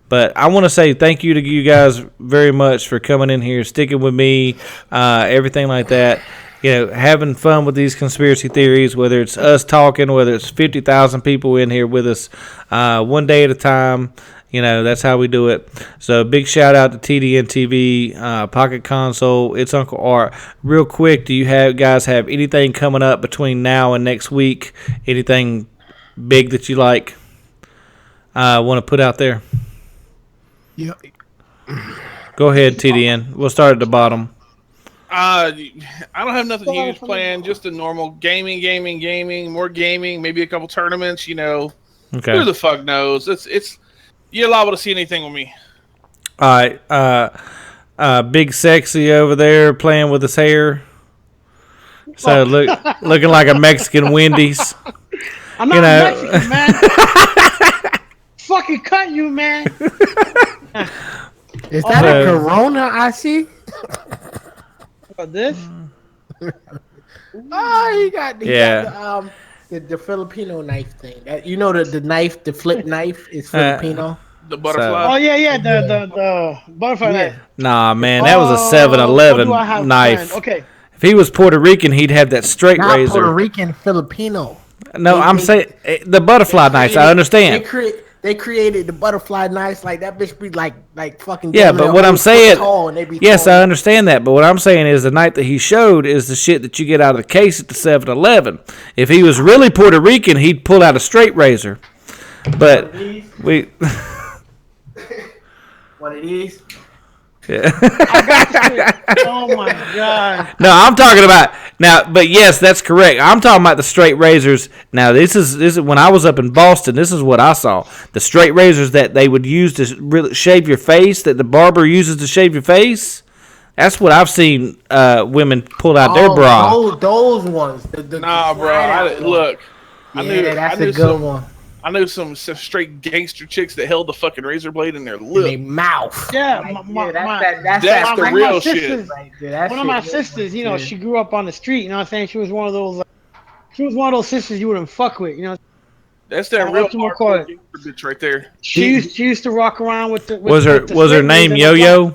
But I want to say thank you to you guys very much for coming in here, sticking with me, everything like that. having fun with these conspiracy theories, whether it's us talking, whether it's 50,000 people in here with us, one day at a time. That's how we do it. So big shout out to TDN TV, Pocket Console, It's Uncle Art. Real quick, do you guys have anything coming up between now and next week? Anything big that you want to put out there? Yeah. Go ahead, TDN. We'll start at the bottom. I don't have nothing huge planned. Just the normal gaming, more gaming, maybe a couple tournaments. Okay. Who the fuck knows? It's you're liable to see anything with me. All right. Big Sexy over there playing with his hair. So looking like a Mexican Wendy's. I'm not Mexican, man. Fucking cut you, man. Is that a Corona I see? What, this? Oh, he got the Filipino knife thing. The knife, the flip knife is Filipino. The butterfly. Oh yeah, the butterfly knife. Nah, man, that was a 7-Eleven knife. Planned? Okay. If he was Puerto Rican, he'd have that straight Not razor. Puerto Rican, Filipino. No, I'm saying the butterfly knives. I understand. They created the butterfly knives like that bitch be like fucking. Yeah, but what I'm saying, yes, tall. I understand that. But what I'm saying is the knife that he showed is the shit that you get out of the case at the 7-Eleven. If he was really Puerto Rican, he'd pull out a straight razor. But we. One of these. Yeah. Oh my god. No, I'm talking about now. But yes, that's correct. I'm talking about the straight razors. Now, this is when I was up in Boston. This is what I saw: the straight razors that they would use to really shave your face, that the barber uses to shave your face. That's what I've seen women pull out their bra. Those ones. Nah, bro. Look, I knew that's a good one. I knew some straight gangster chicks that held the fucking razor blade in their lip. In their mouth. Yeah, that's the real shit. One of my sisters, she grew up on the street. You know what I'm saying? She was one of those. She was one of those sisters you wouldn't fuck with. That's that real hardcore gangster bitch right there. She used to rock around with the. Was her name Yo-Yo?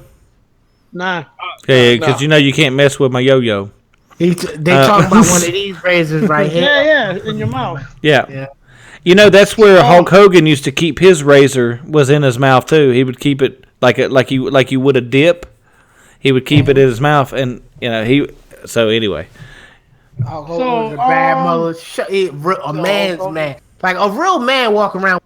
Nah. Yeah, because you can't mess with my yo-yo. They talking about one of these razors right here. Yeah, in your mouth. Yeah. That's where Hulk Hogan used to keep his razor, was in his mouth too. He would keep it like you would a dip. He would keep it in his mouth, and So anyway. Hulk Hogan was a bad mother. A man's man, like a real man, walk around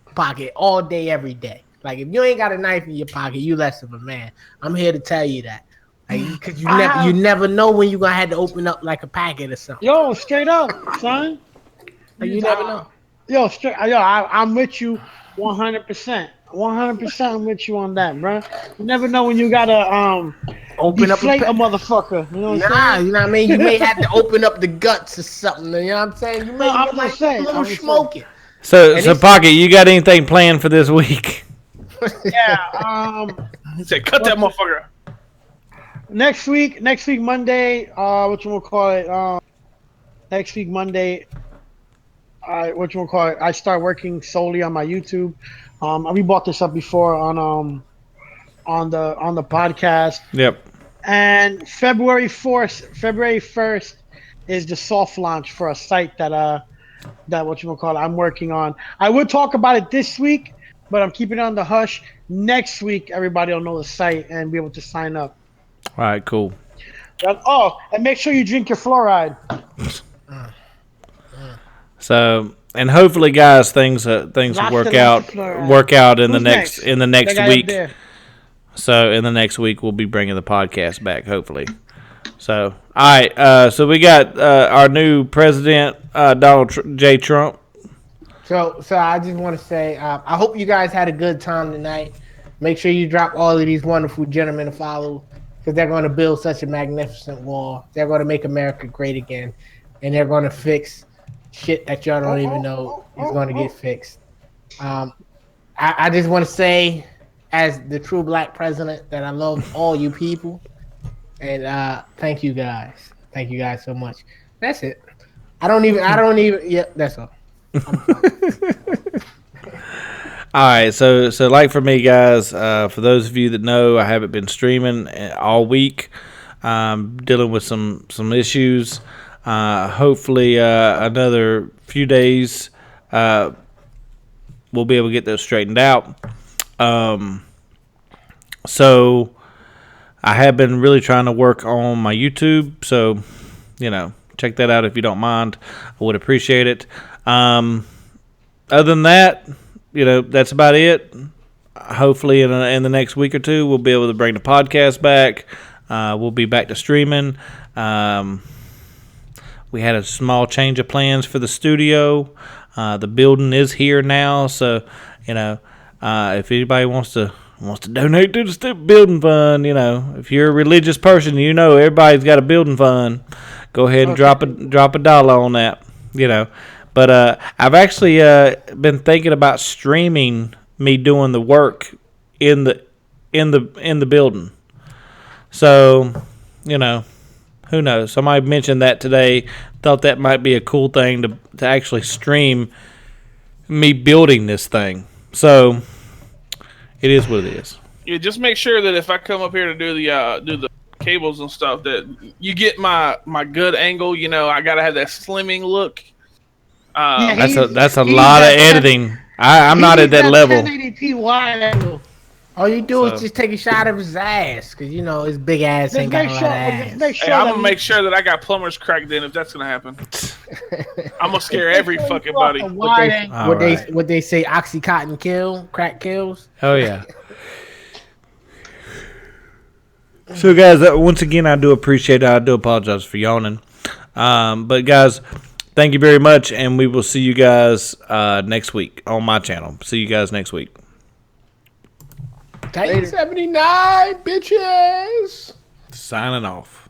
with a pocket all day, every day. Like if you ain't got a knife in your pocket, you less of a man. I'm here to tell you that. Because you never know when you gonna have to open up like a packet or something. Yo, straight up, son. You never know. Yo, I'm with you 100%. 100% I'm with you on that, bro. You never know when you gotta open up a motherfucker. You know what I'm saying? You know what I mean? You may have to open up the guts or something. You know what I'm saying? You may I'm just saying. a little smoking. So Pocket, you got anything planned for this week? Yeah. He said, "Cut that motherfucker." Next week, Monday. Next week, Monday. I start working solely on my YouTube. We brought this up before on the podcast. Yep. And February 1st is the soft launch for a site that I'm working on. I would talk about it this week, but I'm keeping it on the hush. Next week, everybody will know the site and be able to sign up. All right, cool. And make sure you drink your fluoride. So, and hopefully, guys, things work out in the next week. So, in the next week, we'll be bringing the podcast back, hopefully. So, all right. So we got our new president, Donald J. Trump. So I just want to say, I hope you guys had a good time tonight. Make sure you drop all of these wonderful gentlemen to follow, because they're going to build such a magnificent wall. They're going to make America great again, and they're going to fix shit that y'all don't even know is going to get fixed. I just want to say, as the true black president, that I love all you people, and thank you guys. Thank you guys so much. That's it. I don't even. Yeah, that's all. All right, so like for me, guys, for those of you that know, I haven't been streaming all week. dealing with some issues. Hopefully, another few days, we'll be able to get those straightened out. So I have been really trying to work on my YouTube. So, check that out if you don't mind. I would appreciate it. Other than that, that's about it. Hopefully in the next week or two, we'll be able to bring the podcast back. We'll be back to streaming. We had a small change of plans for the studio. The building is here now, so if anybody wants to donate to the building fund, if you're a religious person, everybody's got a building fund. Go ahead and drop a dollar on that, But I've actually been thinking about streaming me doing the work in the building. So, who knows? Somebody mentioned that today. Thought that might be a cool thing to actually stream me building this thing. So it is what it is. Yeah, just make sure that if I come up here to do the cables and stuff, that you get my good angle. I gotta have that slimming look. That's a lot of editing. I'm not at that level. 1080p wide angle. All you do is just take a shot of his ass, because his big ass ain't got a lot of ass. Hey, I'm gonna make sure that I got plumbers cracked in if that's gonna happen. I'm gonna scare every fucking body. What they say, Oxycontin crack kills. Oh yeah. So guys, once again, I do appreciate it. I do apologize for yawning, but guys, thank you very much, and we will see you guys next week on my channel. See you guys next week. Titan 79, bitches. Signing off.